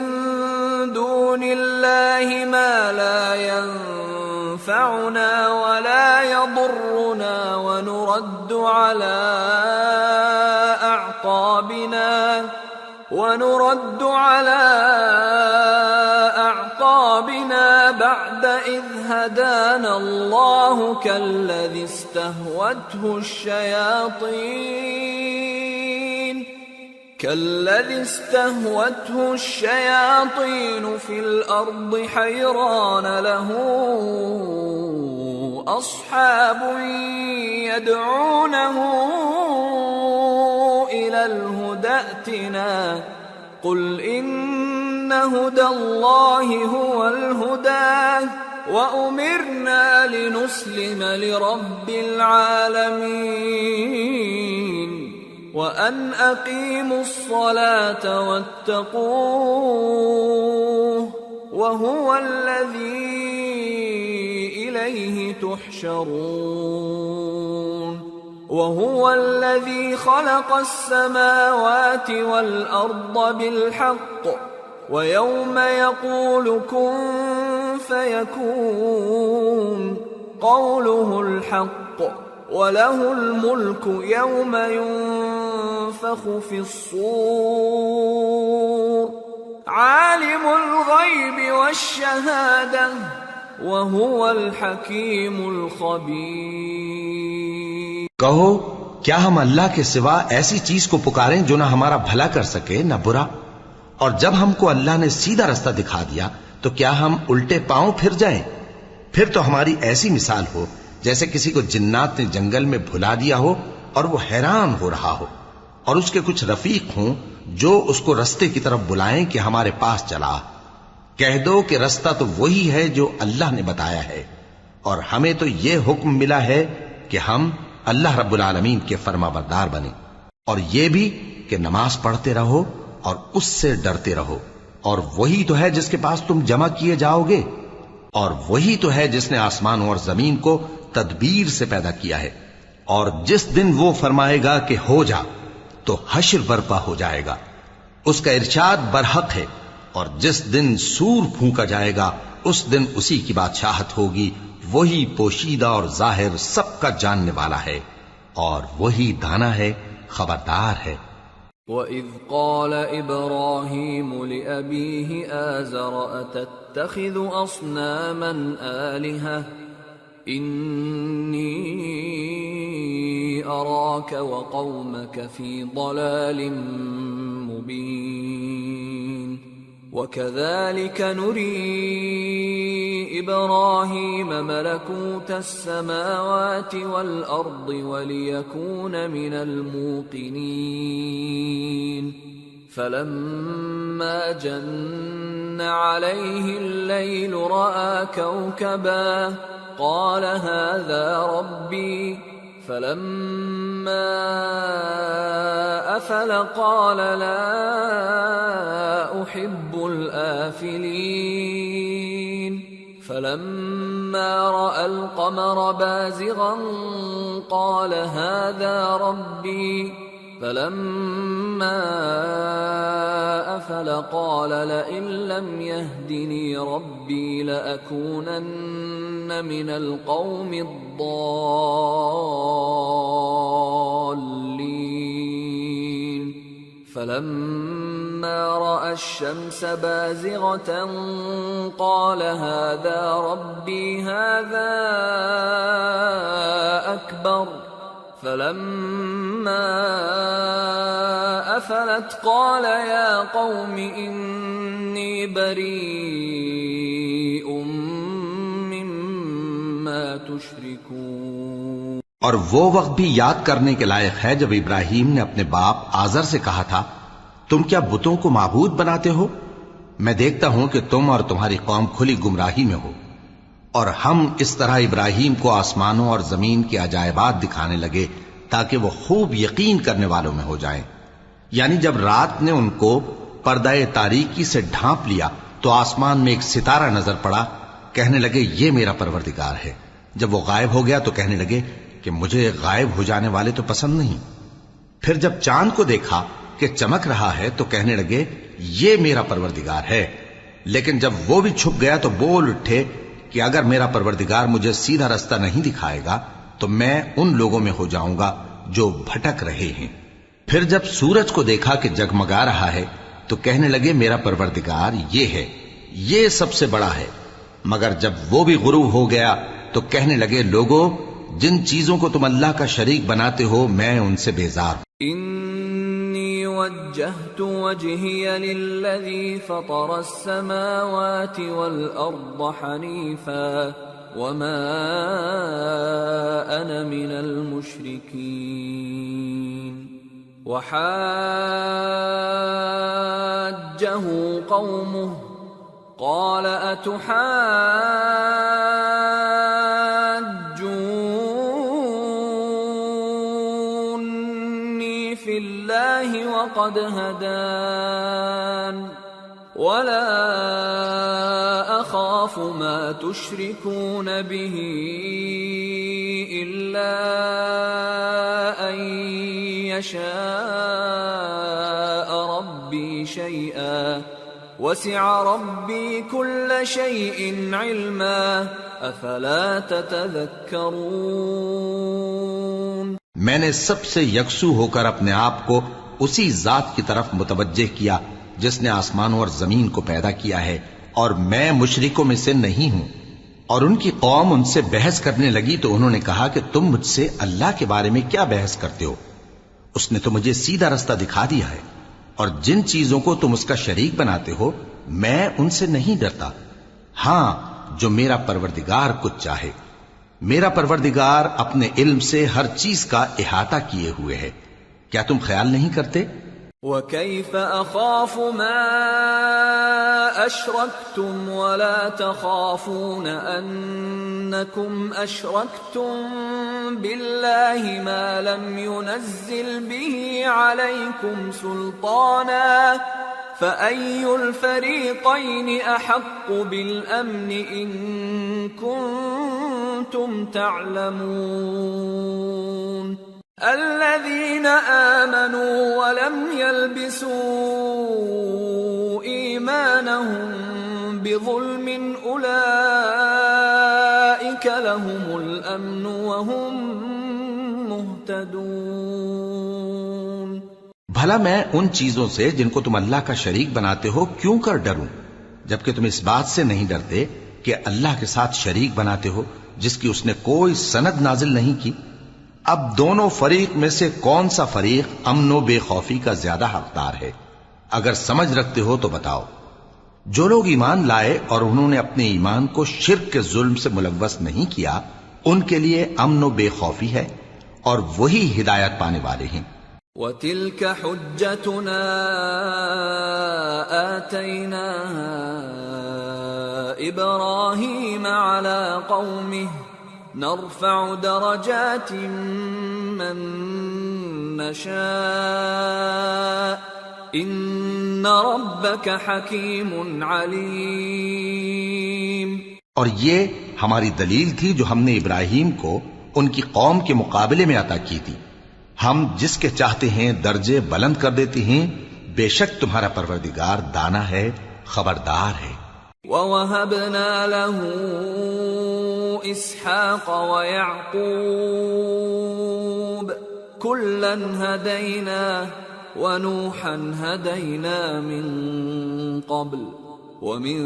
دون الله ما لا ينفعنا ولا يضرنا ونرد على أعقابنا بعد إذ هدانا الله كالذي استهوته الشياطين في الأرض حيران له أصحاب يدعونه إلى الهدى ائتنا قل إن هدى الله هو الهدى وأمرنا لنسلم لرب العالمين وأن أقيموا الصلاة واتقوه وهو الذي إليه تحشرون وهو الذي خلق السماوات والأرض بالحق ويوم يقول كن فيكون قوله الحق وله الملك يوم ينفخ في الصور عالم الغيب والشهادة وهو الحكيم الخبير۔ کہو کیا ہم اللہ کے سوا ایسی چیز کو پکاریں جو نہ ہمارا بھلا کر سکے نہ برا؟ اور جب ہم کو اللہ نے سیدھا رستہ دکھا دیا تو کیا ہم الٹے پاؤں پھر جائیں؟ پھر تو ہماری ایسی مثال ہو جیسے کسی کو جنات نے جنگل میں بھلا دیا ہو اور وہ حیران ہو رہا ہو، اور اس کے کچھ رفیق ہوں جو اس کو رستے کی طرف بلائیں کہ ہمارے پاس چلا۔ کہہ دو کہ رستہ تو وہی ہے جو اللہ نے بتایا ہے، اور ہمیں تو یہ حکم ملا ہے کہ ہم اللہ رب العالمین کے فرما بردار بنیں، اور یہ بھی کہ نماز پڑھتے رہو اور اس سے ڈرتے رہو، اور وہی تو ہے جس کے پاس تم جمع کیے جاؤ گے، اور وہی تو ہے جس نے آسمانوں اور زمین کو تدبیر سے پیدا کیا ہے، اور جس دن وہ فرمائے گا کہ ہو جا تو حشر برپا ہو جائے گا، اس کا ارشاد برحق ہے، اور جس دن سور پھونکا جائے گا اس دن اسی کی بادشاہت ہوگی، وہی پوشیدہ اور ظاہر سب کا جاننے والا ہے، اور وہی دانا ہے، خبردار ہے۔ وَإِذْ قَالَ إِبْرَاهِيمُ لِأَبِيهِ آزَرَ أَتَتَّخِذُ أَصْنَامًا آلِهَةً إِنِّي أَرَاكَ وَقَوْمَكَ فِي ضَلَالٍ مُبِينٍ وَكَذَلِكَ نُرِي إِبْرَاهِيمَ مَلَكُوتَ السَّمَاوَاتِ وَالْأَرْضِ وَلِيَكُونَ مِنَ الْمُوقِنِينَ فَلَمَّا جَنَّ عَلَيْهِ اللَّيْلُ رَأَى كَوْكَبًا قَالَ هَذَا رَبِّي فَلَمَّا أَفَلَ قَالَ لَا أُحِبُّ الْآفِلِينَ فَلَمَّا رَأَى الْقَمَرَ بَازِغًا قَالَ هَذَا رَبِّي فَلَمَّا أَفَلَ قَالَ لَئِن لَّمْ يَهْدِنِي رَبِّي لَأَكُونَنَّ مِنَ الْقَوْمِ الضَّالِّينَ فَلَمَّا رَأَى الشَّمْسَ بَازِغَةً قَالَ هَذَا رَبِّي هَذَا أَكْبَرُ فَلَمَّا أَفَلَتْ قَالَ يَا قَوْمِ إِنِّي بَرِيءٌ مِّمَّا تُشْرِكُونَ۔ اور وہ وقت بھی یاد کرنے کے لائق ہے جب ابراہیم نے اپنے باپ آزر سے کہا تھا، تم کیا بتوں کو معبود بناتے ہو؟ میں دیکھتا ہوں کہ تم اور تمہاری قوم کھلی گمراہی میں ہو۔ اور ہم اس طرح ابراہیم کو آسمانوں اور زمین کے عجائبات دکھانے لگے تاکہ وہ خوب یقین کرنے والوں میں ہو جائیں۔ یعنی جب رات نے ان کو پردہ تاریکی سے ڈھانپ لیا تو آسمان میں ایک ستارہ نظر پڑا، کہنے لگے یہ میرا پروردگار ہے۔ جب وہ غائب ہو گیا تو کہنے لگے کہ مجھے غائب ہو جانے والے تو پسند نہیں۔ پھر جب چاند کو دیکھا کہ چمک رہا ہے تو کہنے لگے یہ میرا پروردگار ہے۔ لیکن جب وہ بھی چھپ گیا تو بول اٹھے کہ اگر میرا پروردگار مجھے سیدھا رستہ نہیں دکھائے گا تو میں ان لوگوں میں ہو جاؤں گا جو بھٹک رہے ہیں۔ پھر جب سورج کو دیکھا کہ جگمگا رہا ہے تو کہنے لگے میرا پروردگار یہ ہے، یہ سب سے بڑا ہے۔ مگر جب وہ بھی غروب ہو گیا تو کہنے لگے لوگو، جن چیزوں کو تم اللہ کا شریک بناتے ہو میں ان سے بیزار ہوں۔ انی وجہت وجہی للذی فطر السماوات والارض حنیفا وما انا من المشرکین وحاجہ قومه قال اتحاجونی فی اللہ وقد هدان ولا اخاف ما تشركون به الا ان يشاء ربي شيئا وسع ربي كل شيء علما افلا تتذكرون۔ میں نے سب سے یکسو ہو کر اپنے آپ کو اسی ذات کی طرف متوجہ کیا جس نے آسمانوں اور زمین کو پیدا کیا ہے، اور میں مشرکوں میں سے نہیں ہوں۔ اور ان کی قوم ان سے بحث کرنے لگی تو انہوں نے کہا کہ تم مجھ سے اللہ کے بارے میں کیا بحث کرتے ہو؟ اس نے تو مجھے سیدھا رستہ دکھا دیا ہے، اور جن چیزوں کو تم اس کا شریک بناتے ہو میں ان سے نہیں ڈرتا، ہاں جو میرا پروردگار کچھ چاہے۔ میرا پروردگار اپنے علم سے ہر چیز کا احاطہ کیے ہوئے ہے۔ کیا تم خیال نہیں کرتے وَكَيْفَ أَخَافُ مَا أَشْرَكْتُمْ وَلَا تَخَافُونَ أَنَّكُمْ أَشْرَكْتُمْ بِاللَّهِ مَا لَمْ يُنَزِّلْ بِهِ عَلَيْكُمْ سُلْطَانًا فَأَيُّ الْفَرِيقَيْنِ أَحَقُّ بِالْأَمْنِ إِن كُنتُمْ تَعْلَمُونَ الَّذِينَ آمَنُوا وَلَمْ يَلْبِسُوا إِيمَانَهُم بِظُلْمٍ أُولَئِكَ لَهُمُ الْأَمْنُ وَهُمْ مُهْتَدُونَ۔ بھلا میں ان چیزوں سے جن کو تم اللہ کا شریک بناتے ہو کیوں کر ڈروں، جبکہ تم اس بات سے نہیں ڈرتے کہ اللہ کے ساتھ شریک بناتے ہو جس کی اس نے کوئی سند نازل نہیں کی۔ اب دونوں فریق میں سے کون سا فریق امن و بے خوفی کا زیادہ حقدار ہے؟ اگر سمجھ رکھتے ہو تو بتاؤ۔ جو لوگ ایمان لائے اور انہوں نے اپنے ایمان کو شرک کے ظلم سے ملوث نہیں کیا، ان کے لیے امن و بے خوفی ہے اور وہی ہدایت پانے والے ہیں۔ وَتِلْكَ حُجَّتُنَا آتَيْنَاهَا إِبْرَاهِيمَ عَلَى قَوْمِهِ نَرْفَعُ دَرَجَاتٍ مَّن نَّشَاءُ إِنَّ رَبَّكَ حَكِيمٌ عَلِيمٌ۔ اور یہ ہماری دلیل تھی جو ہم نے ابراہیم کو ان کی قوم کے مقابلے میں عطا کی تھی، ہم جس کے چاہتے ہیں درجے بلند کر دیتے ہیں، بے شک تمہارا پروردگار دانا ہے، خبردار ہے۔ وَوَهَبْنَا لَهُ إِسْحَاقَ وَيَعْقُوبَ كُلًّا هَدَيْنَا وَنُوحًا هَدَيْنَا مِن قَبْلُ وَمِن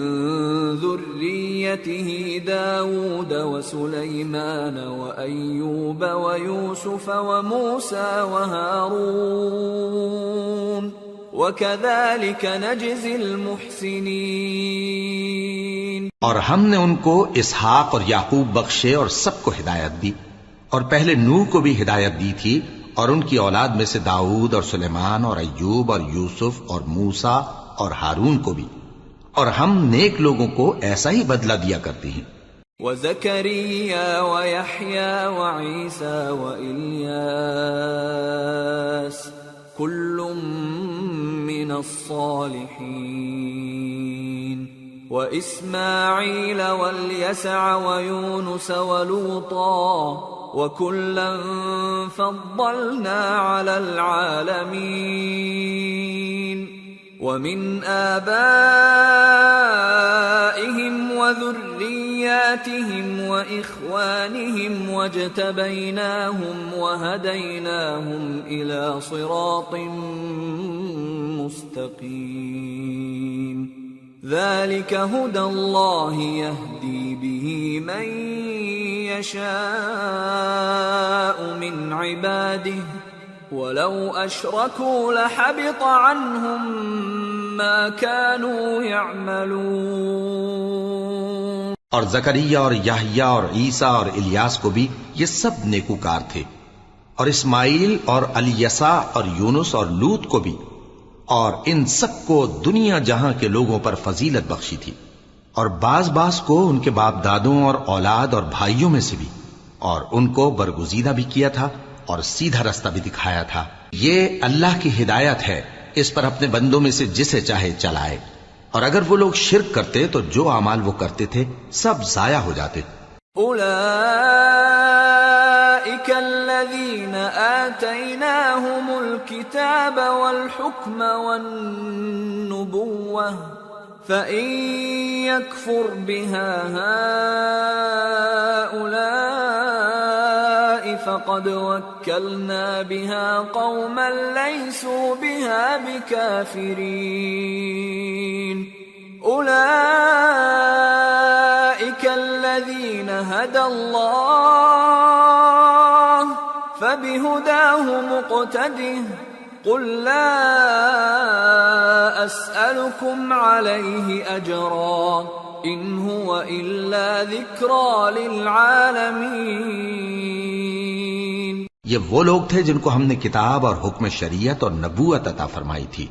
ذُرِّيَّتِهِ دَاوُودَ وَسُلَيْمَانَ وَأَيُّوبَ وَيُوسُفَ وَمُوسَى وَهَارُونَ وَكَذَلِكَ نَجْزِي الْمُحْسِنِينَ۔ اور ہم نے ان کو اسحاق اور یعقوب بخشے اور سب کو ہدایت دی، اور پہلے نوح کو بھی ہدایت دی تھی، اور ان کی اولاد میں سے داؤد اور سلیمان اور ایوب اور یوسف اور موسیٰ اور ہارون کو بھی، اور ہم نیک لوگوں کو ایسا ہی بدلہ دیا کرتے ہیں۔ وَزَكَرِيَّا وَيَحْيَا وَعِيسَى وَإِلْيَاسَ كُلٌّ مِّنَ الصَّالِحِينَ وَإِسْمَاعِيلَ وَالْيَسَعَ وَيُونُسَ وَلُوطًا وَكُلًّا فَضَّلْنَا عَلَى الْعَالَمِينَ وَمِنْ آبَائِهِمْ وَذُرِّيَّاتِهِمْ وَإِخْوَانِهِمْ وَاجْتَبَيْنَاهُمْ وَهَدَيْنَاهُمْ إِلَى صِرَاطٍ مُسْتَقِيمٍ ذَلِكَ هُدَى اللَّهِ يَهْدِي بِهِ مَن يَشَاءُ مِنْ عِبَادِهِ وَلَوْ أَشْرَكُوا لَحَبِطَ عَنْهُمْ مَا كَانُوا يَعْمَلُونَ۔ اور زکریا اور یحییٰ اور عیسیٰ اور الیاس کو بھی یہ سب نیکوکار تھے، اور اسماعیل اور الیسع اور یونس اور لوط کو بھی، اور ان سب کو دنیا جہاں کے لوگوں پر فضیلت بخشی تھی، اور بعض کو ان کے باپ دادوں اور اولاد اور بھائیوں میں سے بھی، اور ان کو برگزیدہ بھی کیا تھا اور سیدھا رستہ بھی دکھایا تھا۔ یہ اللہ کی ہدایت ہے، اس پر اپنے بندوں میں سے جسے چاہے چلائے، اور اگر وہ لوگ شرک کرتے تو جو اعمال وہ کرتے تھے سب ضائع ہو جاتے۔ أولئك الذين آتيناهم الكتاب والحكم والنبوة فإن يكفر بها هؤلاء فقد وكلنا بها قوما ليسوا بها بكافرين أولئك الذين هدى الله فبهداه مقتده قل لا أسألكم عليه أجرا إن هو إلا ذكرى للعالمين۔ یہ وہ لوگ تھے جن کو ہم نے کتاب اور حکم شریعت اور نبوت عطا فرمائی تھی.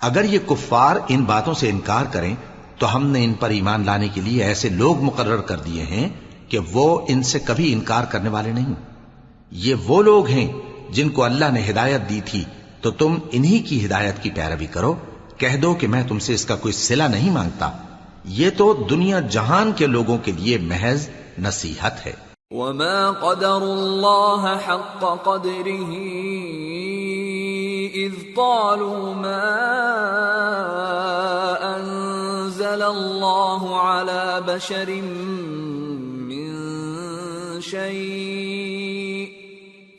اگر یہ کفار ان باتوں سے انکار کریں تو ہم نے ان پر ایمان لانے کے لیے ایسے لوگ مقرر کر دیے ہیں کہ وہ ان سے کبھی انکار کرنے والے نہیں. یہ وہ لوگ ہیں جن کو اللہ نے ہدایت دی تھی تو تم انہی کی ہدایت کی پیروی کرو. کہہ دو کہ میں تم سے اس کا کوئی صلہ نہیں مانگتا، یہ تو دنیا جہان کے لوگوں کے لیے محض نصیحت ہے. وما قدر الله حق قدره إذ قالوا ما أنزل الله على بشر من شيء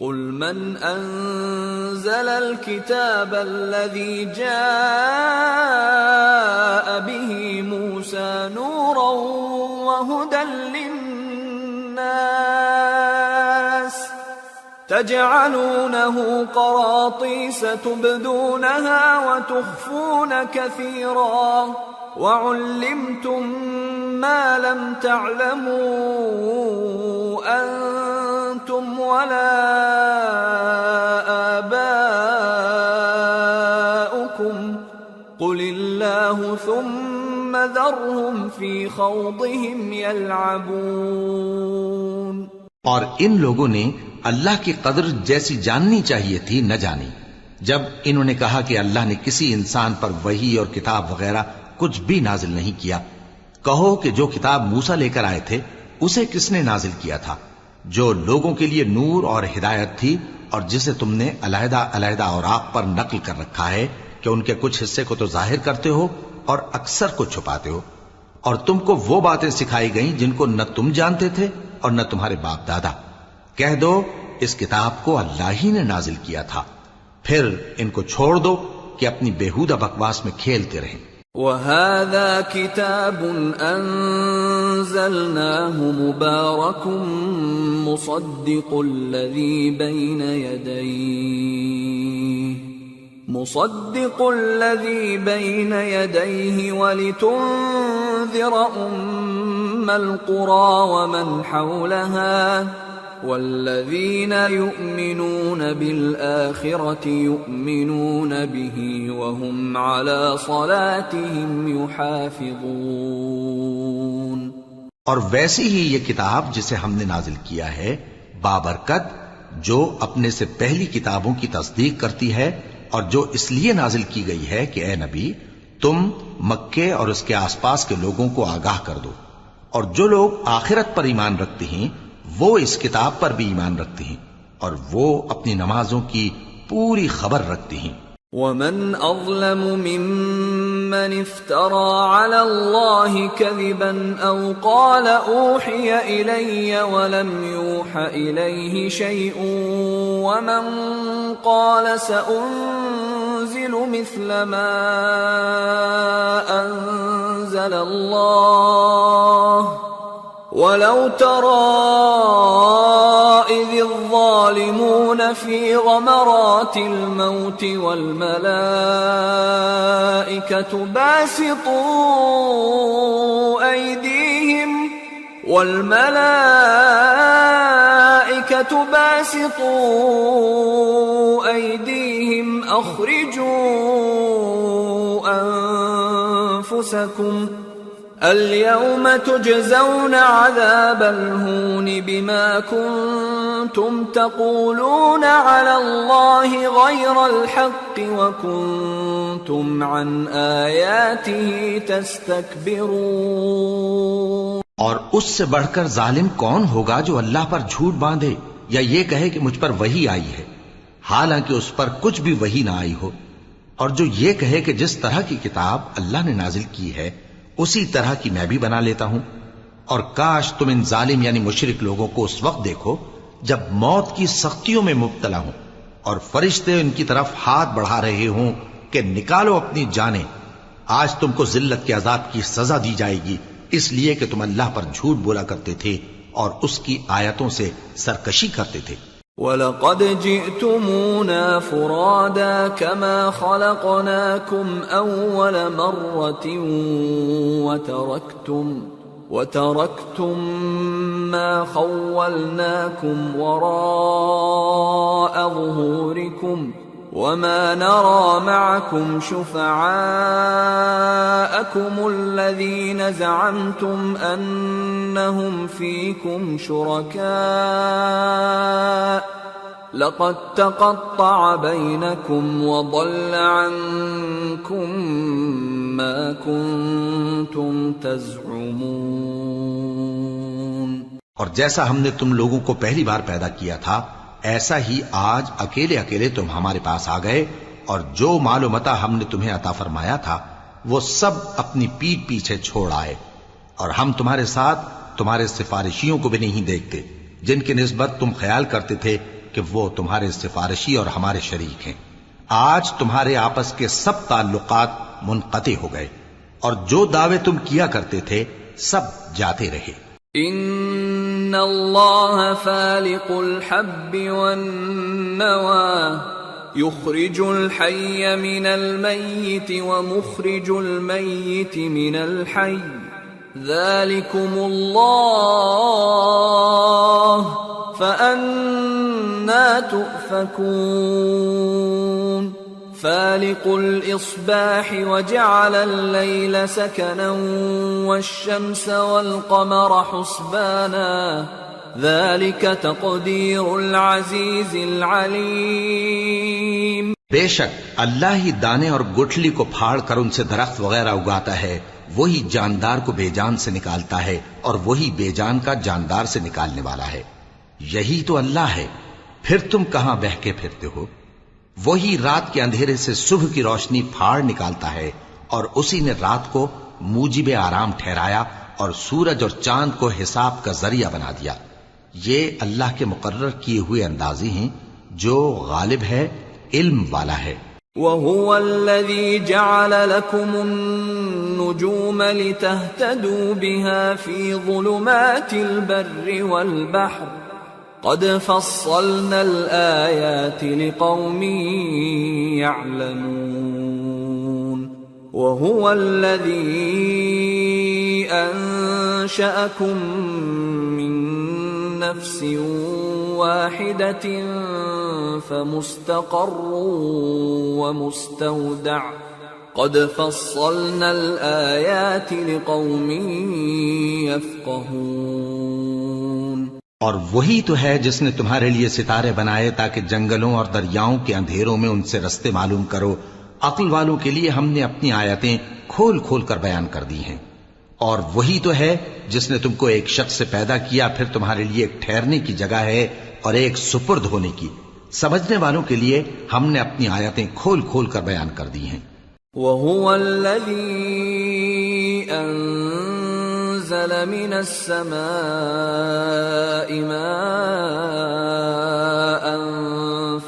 قل من أنزل الكتاب الذي جاء به موسى نورا وهدى للناس تجعلونه قراطيس تبدونها وتخفون كثيرا وعلمتم ما لم تعلموا أنتم ولا آباؤكم قل الله ثم ذرهم في خوضهم يلعبون. اور ان لوگوں نے اللہ کی قدر جیسی جاننی چاہیے تھی نہ جانی جب انہوں نے کہا کہ اللہ نے کسی انسان پر وحی اور کتاب وغیرہ کچھ بھی نازل نہیں کیا. کہو کہ جو کتاب موسیٰ لے کر آئے تھے اسے کس نے نازل کیا تھا، جو لوگوں کے لیے نور اور ہدایت تھی، اور جسے تم نے علیحدہ علیحدہ اوراق پر نقل کر رکھا ہے کہ ان کے کچھ حصے کو تو ظاہر کرتے ہو اور اکثر کو چھپاتے ہو. اور تم کو وہ باتیں سکھائی گئیں جن کو نہ تم جانتے تھے اور نہ تمہارے باپ دادا. کہہ دو اس کتاب کو اللہ ہی نے نازل کیا تھا، پھر ان کو چھوڑ دو کہ اپنی بیہودہ بکواس میں کھیلتے رہیں. وَهَذَا كِتَابٌ أَنزَلْنَاهُ مُبَارَكٌ مُصَدِّقُ الَّذِي بَيْنَ يَدَيْهِ وَلِتُنذِرَ أُمَّ الْقُرَى وَمَنْ حَوْلَهَا وَالَّذِينَ يُؤْمِنُونَ بِالْآخِرَةِ يُؤْمِنُونَ بِهِ وَهُمْ عَلَى صَلَاتِهِمْ يُحَافِظُونَ. اور ویسی ہی یہ کتاب جسے ہم نے نازل کیا ہے بابرکت، جو اپنے سے پہلی کتابوں کی تصدیق کرتی ہے، اور جو اس لیے نازل کی گئی ہے کہ اے نبی تم مکے اور اس کے آس پاس کے لوگوں کو آگاہ کر دو. اور جو لوگ آخرت پر ایمان رکھتے ہیں وہ اس کتاب پر بھی ایمان رکھتے ہیں اور وہ اپنی نمازوں کی پوری خبر رکھتے ہیں. وَمَنْ أَظْلَمُ مِمَّنِ افْتَرَى عَلَى اللَّهِ كَذِبًا أَوْ قَالَ أُوحِيَ إِلَيَّ وَلَمْ يُوحَ إِلَيْهِ شَيْءٌ وَمَنْ قَالَ سَأُنزِلُ مِثْلَ مَا أَنزَلَ اللَّهُ وَلَوْ تَرَى إِذِ الظَّالِمُونَ فِي غَمَرَاتِ الْمَوْتِ وَالْمَلَائِكَةُ باسطوا أيديهم أخرجوا أنفسكم اليوم تجزون عذاب الهون بما كنتم تقولون على الله غير الحق وكنتم عن آياته تستكبرون. اور اس سے بڑھ کر ظالم کون ہوگا جو اللہ پر جھوٹ باندھے یا یہ کہے کہ مجھ پر وحی آئی ہے حالانکہ اس پر کچھ بھی وحی نہ آئی ہو، اور جو یہ کہے کہ جس طرح کی کتاب اللہ نے نازل کی ہے اسی طرح کی میں بھی بنا لیتا ہوں. اور کاش تم ان ظالم یعنی مشرک لوگوں کو اس وقت دیکھو جب موت کی سختیوں میں مبتلا ہوں اور فرشتے ان کی طرف ہاتھ بڑھا رہے ہوں کہ نکالو اپنی جانیں، آج تم کو ذلت کے عذاب کی سزا دی جائے گی اس لیے کہ تم اللہ پر جھوٹ بولا کرتے تھے اور اس کی آیتوں سے سرکشی کرتے تھے. وَلَقَدْ جِئْتُمُونَا فُرَادَى كَمَا خَلَقْنَاكُمْ أَوَّلَ مَرَّةٍ وتركتم ما خولناكم وراء ظهوركم وما نرى معكم شفعاءكم الذين زعمتم أنهم فيكم شركاء لقد تقطع بينكم وضل عنكم ما كنتم تزعمون۔ اور جیسا ہم نے تم لوگوں کو پہلی بار پیدا کیا تھا ایسا ہی آج اکیلے اکیلے تم ہمارے پاس آ گئے، اور جو مال و متاع ہم نے تمہیں عطا فرمایا تھا وہ سب اپنی پیٹھ پیچھے چھوڑ آئے، اور ہم تمہارے ساتھ تمہارے سفارشیوں کو بھی نہیں دیکھتے جن کی نسبت تم خیال کرتے تھے کہ وہ تمہارے سفارشی اور ہمارے شریک ہیں۔ آج تمہارے آپس کے سب تعلقات منقطع ہو گئے، اور جو دعوے تم کیا کرتے تھے سب جاتے رہے۔ ان اللہ فالق الحب والنوى يخرج الحي من الميت ومخرج الميت من الحي ذلكم الله فأنا تؤفكون۔ فالق الإصباح وجعل الليل سكنا والشمس والقمر حسبانا ذلك تقدير العزيز العليم۔ بے شک اللہ ہی دانے اور گٹھلی کو پھاڑ کر ان سے درخت وغیرہ اگاتا ہے، وہی جاندار کو بے جان سے نکالتا ہے اور وہی بے جان کا جاندار سے نکالنے والا ہے۔ یہی تو اللہ ہے، پھر تم کہاں بہہ کے پھرتے ہو؟ وہی رات کے اندھیرے سے صبح کی روشنی پھاڑ نکالتا ہے، اور اسی نے رات کو موجب آرام ٹھہرایا اور سورج اور چاند کو حساب کا ذریعہ بنا دیا۔ یہ اللہ کے مقرر کیے ہوئے اندازی ہیں جو غالب ہے، علم والا ہے۔ وَهُوَ الَّذِي جَعَلَ لَكُمُ النُّجُومَ لِتَهْتَدُوا بِهَا فِي ظُلُمَاتِ الْبَرِّ وَالْبَحْرِ قَدْ فَصَّلْنَا الْآيَاتِ لِقَوْمٍ يَعْلَمُونَ۔ وَهُوَ الَّذِي أَنشَأَكُم مِّن نَّفْسٍ واحدة فمستقر ومستودع قد فصلنا الآيات لقوم يفقهون۔ اور وہی تو ہے جس نے تمہارے لیے ستارے بنائے تاکہ جنگلوں اور دریاؤں کے اندھیروں میں ان سے رستے معلوم کرو۔ عقل والوں کے لیے ہم نے اپنی آیتیں کھول کھول کر بیان کر دی ہیں۔ اور وہی تو ہے جس نے تم کو ایک شخص سے پیدا کیا، پھر تمہارے لیے ایک ٹھہرنے کی جگہ ہے اور ایک سپرد ہونے کی۔ سمجھنے والوں کے لیے ہم نے اپنی آیتیں کھول کھول کر بیان کر دی ہیں۔ وَهُوَ الَّذِي أَنزَلَ مِنَ السَّمَاءِ مَاءً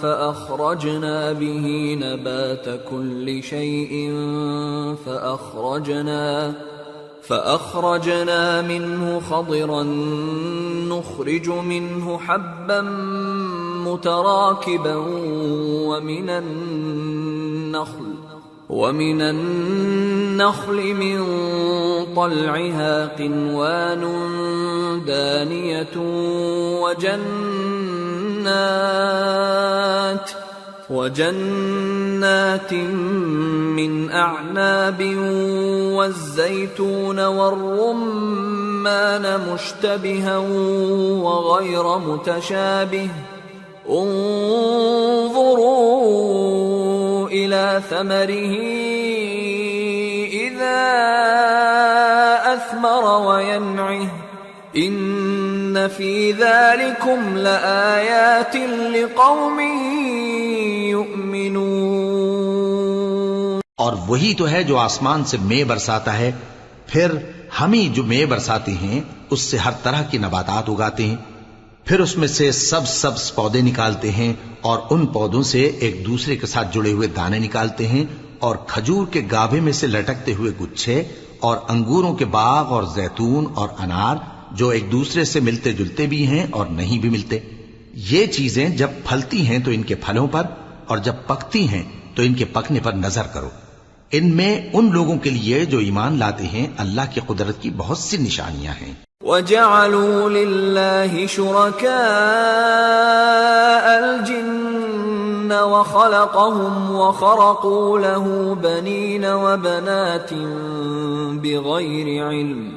فَأَخْرَجْنَا بِهِ نَبَاتَ كُلِّ شَيْءٍ فأخرجنا منه خضرا نخرج منه حبا متراكبا ومن النخل من طلعها قنوان دانية وجنات من أعناب والزيتون والرمان مشتبها وغير متشابه انظروا إلى ثمره إذا أثمر وينعه إن في ذلكم لآيات لقوم يؤمنون۔ اور وہی تو ہے جو آسمان سے مے برساتا ہے، پھر ہم ہی جو مے برساتے ہیں اس سے ہر طرح کی نباتات اگاتے ہیں، پھر اس میں سے سبز پودے نکالتے ہیں اور ان پودوں سے ایک دوسرے کے ساتھ جڑے ہوئے دانے نکالتے ہیں، اور کھجور کے گابھے میں سے لٹکتے ہوئے گچھے، اور انگوروں کے باغ اور زیتون اور انار جو ایک دوسرے سے ملتے جلتے بھی ہیں اور نہیں بھی ملتے۔ یہ چیزیں جب پھلتی ہیں تو ان کے پھلوں پر، اور جب پکتی ہیں تو ان کے پکنے پر نظر کرو۔ ان میں ان لوگوں کے لیے جو ایمان لاتے ہیں اللہ کی قدرت کی بہت سی نشانیاں ہیں۔ وَجَعَلُوا لِلَّهِ شُرَكَاءَ الْجِنَّ وَخَلَقَهُمْ وَخَرَقُوا لَهُ بَنِينَ وَبَنَاتٍ بِغَيْرِ عِلْمٍ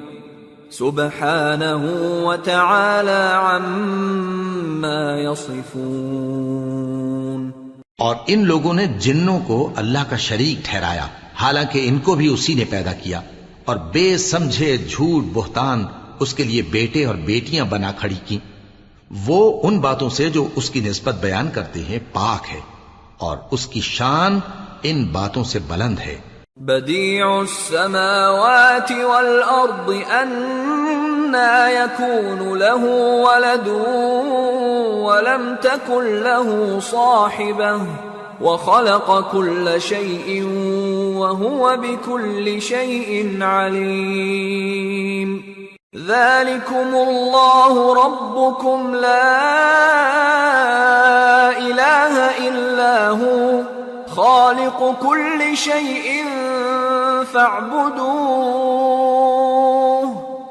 سُبْحَانَهُ وَتَعَالَى عَمَّا يَصِفُونَ۔ اور ان لوگوں نے جنوں کو اللہ کا شریک ٹھہرایا، حالانکہ ان کو بھی اسی نے پیدا کیا، اور بے سمجھے جھوٹ بہتان اس کے لیے بیٹے اور بیٹیاں بنا کھڑی کی۔ وہ ان باتوں سے جو اس کی نسبت بیان کرتے ہیں پاک ہے، اور اس کی شان ان باتوں سے بلند ہے۔ بدیع السماوات والارض انا يكون له ولد ولم تكن له صاحبة وخلق كل شيء وهو بكل شيء عليم۔ ذلكم الله ربكم لا إله إلا هو خالق كل شيء فاعبدوه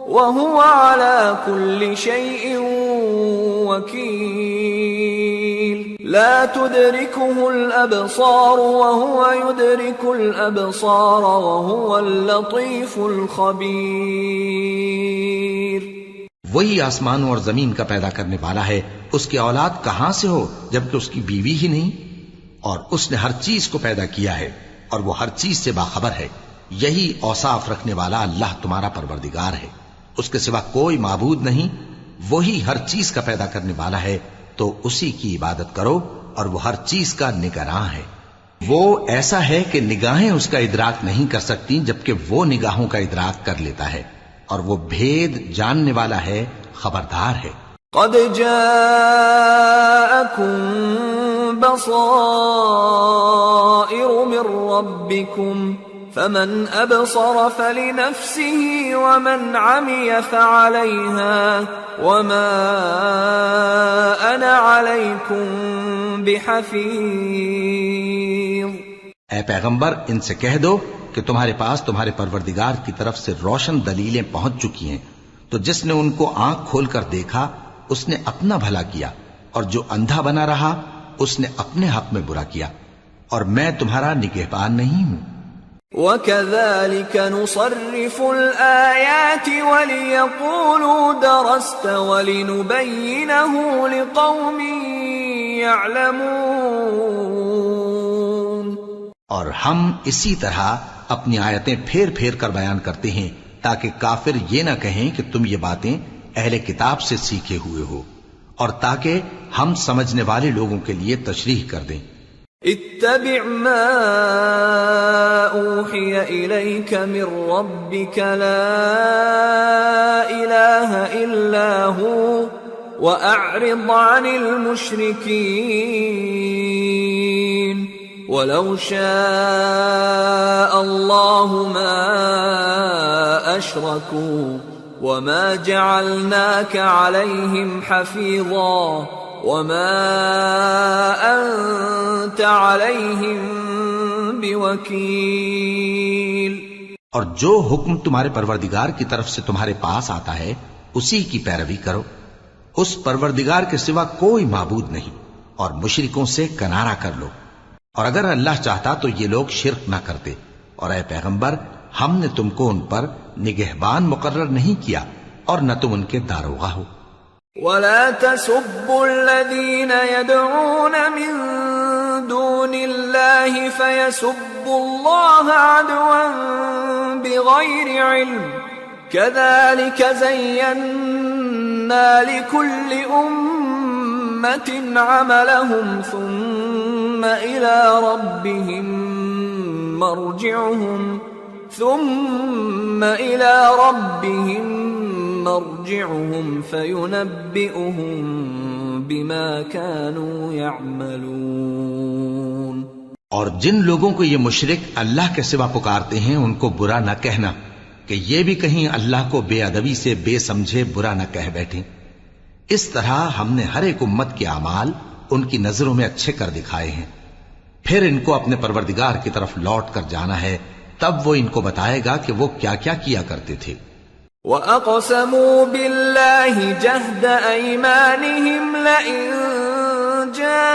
وهو على كل شيء وكيل۔ لا تدركه الأبصار وهو يدرك الأبصار وهو اللطيف الخبير۔ وہی آسمانوں اور زمین کا پیدا کرنے والا ہے، اس کی اولاد کہاں سے ہو جبکہ اس کی بیوی ہی نہیں، اور اس نے ہر چیز کو پیدا کیا ہے اور وہ ہر چیز سے باخبر ہے۔ یہی اوصاف رکھنے والا اللہ تمہارا پروردگار ہے، اس کے سوا کوئی معبود نہیں۔ وہی ہر چیز کا پیدا کرنے والا ہے، تو اسی کی عبادت کرو، اور وہ ہر چیز کا نگراں ہے۔ وہ ایسا ہے کہ نگاہیں اس کا ادراک نہیں کر سکتی، جبکہ وہ نگاہوں کا ادراک کر لیتا ہے، اور وہ بھید جاننے والا ہے، خبردار ہے۔ قد جاءكم بصائر من ربكم فمن أبصر فلنفسه ومن عمي فعليها وما أنا عليكم بحفيظ۔ اے پیغمبر ان سے کہہ دو کہ تمہارے پاس تمہارے پروردگار کی طرف سے روشن دلیلیں پہنچ چکی ہیں، تو جس نے ان کو آنکھ کھول کر دیکھا اس نے اپنا بھلا کیا، اور جو اندھا بنا رہا اس نے اپنے حق میں برا کیا، اور میں تمہارا نگہبان نہیں ہوں۔ وَكَذَلِكَ نُصَرِّفُ الْآيَاتِ وَلِيَقُولُوا دَرَسْتَ وَلِنُبَيِّنَهُ لِقَوْمٍ يَعْلَمُونَ۔ اور ہم اسی طرح اپنی آیتیں پھیر پھیر کر بیان کرتے ہیں تاکہ کافر یہ نہ کہیں کہ تم یہ باتیں اہل کتاب سے سیکھے ہوئے ہو، اور تاکہ ہم سمجھنے والے لوگوں کے لیے تشریح کر دیں۔ اتبع ما اوحی الیک من ربک لا الہ الا ہو واعرض عن المشرکین ولو شاء اللہ ما اشرکوا وما جعلناك عليهم حفيظا وما أنت عليهم بوكيل۔ اور جو حکم تمہارے پروردگار کی طرف سے تمہارے پاس آتا ہے اسی کی پیروی کرو، اس پروردگار کے سوا کوئی معبود نہیں، اور مشرکوں سے کنارہ کر لو، اور اگر اللہ چاہتا تو یہ لوگ شرک نہ کرتے، اور اے پیغمبر ہم نے تم کو ان پر نگہبان مقرر نہیں کیا اور نہ تم ان کے داروغہ ہو۔ وَلَا تَسُبُّوا الَّذِينَ يَدْعُونَ مِن دُونِ اللَّهِ فَيَسُبُّوا اللَّهَ عَدْوًا بِغَيْرِ عِلْمٍ كَذَلِكَ زَيَّنَّا لِكُلِّ أُمَّةٍ عَمَلَهُمْ ثُمَّ إِلَى رَبِّهِمْ مرجعهم فينبئهم بما كانوا يعملون۔ اور جن لوگوں کو یہ مشرک اللہ کے سوا پکارتے ہیں ان کو برا نہ کہنا کہ یہ بھی کہیں اللہ کو بے ادبی سے بے سمجھے برا نہ کہہ بیٹھیں۔ اس طرح ہم نے ہر ایک امت کے اعمال ان کی نظروں میں اچھے کر دکھائے ہیں۔ پھر ان کو اپنے پروردگار کی طرف لوٹ کر جانا ہے، تب وہ ان کو بتائے گا کہ وہ کیا کیا کیا کرتے تھے۔ وَأَقْسَمُوا بِاللَّهِ جَهْدَ أَيْمَانِهِمْ لَئِن جَاءَتْهُمْ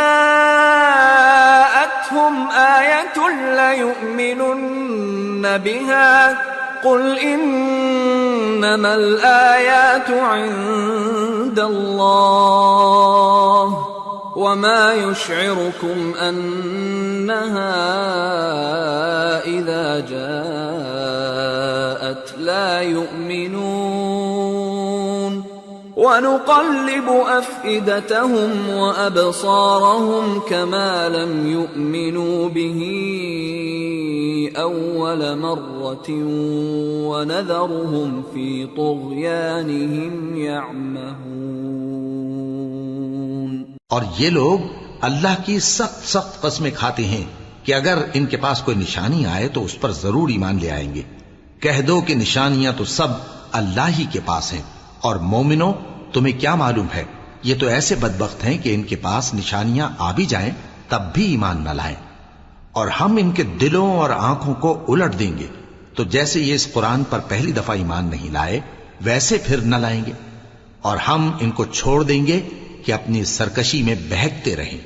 آيَةٌ لَيُؤْمِنُنَّ بِهَا قُلْ إِنَّمَا الْآيَاتُ عِندَ اللَّهِ وَمَا يُشْعِرُكُمْ أَنَّهَا إِذَا جَاءَتْ لَا يُؤْمِنُونَ وَنُقَلِّبُ أَفْئِدَتَهُمْ وَأَبْصَارَهُمْ كَمَا لَمْ يُؤْمِنُوا بِهِ أَوَّلَ مَرَّةٍ وَنَذَرُهُمْ فِي طُغْيَانِهِمْ يَعْمَهُونَ۔ اور یہ لوگ اللہ کی سخت سخت قسمیں کھاتے ہیں کہ اگر ان کے پاس کوئی نشانی آئے تو اس پر ضرور ایمان لے آئیں گے۔ کہہ دو کہ نشانیاں تو سب اللہ ہی کے پاس ہیں، اور مومنوں تمہیں کیا معلوم ہے، یہ تو ایسے بدبخت ہیں کہ ان کے پاس نشانیاں آ بھی جائیں تب بھی ایمان نہ لائیں، اور ہم ان کے دلوں اور آنکھوں کو الٹ دیں گے، تو جیسے یہ اس قرآن پر پہلی دفعہ ایمان نہیں لائے ویسے پھر نہ لائیں گے، اور ہم ان کو چھوڑ دیں گے کہ اپنی سرکشی میں بہکتے رہیں۔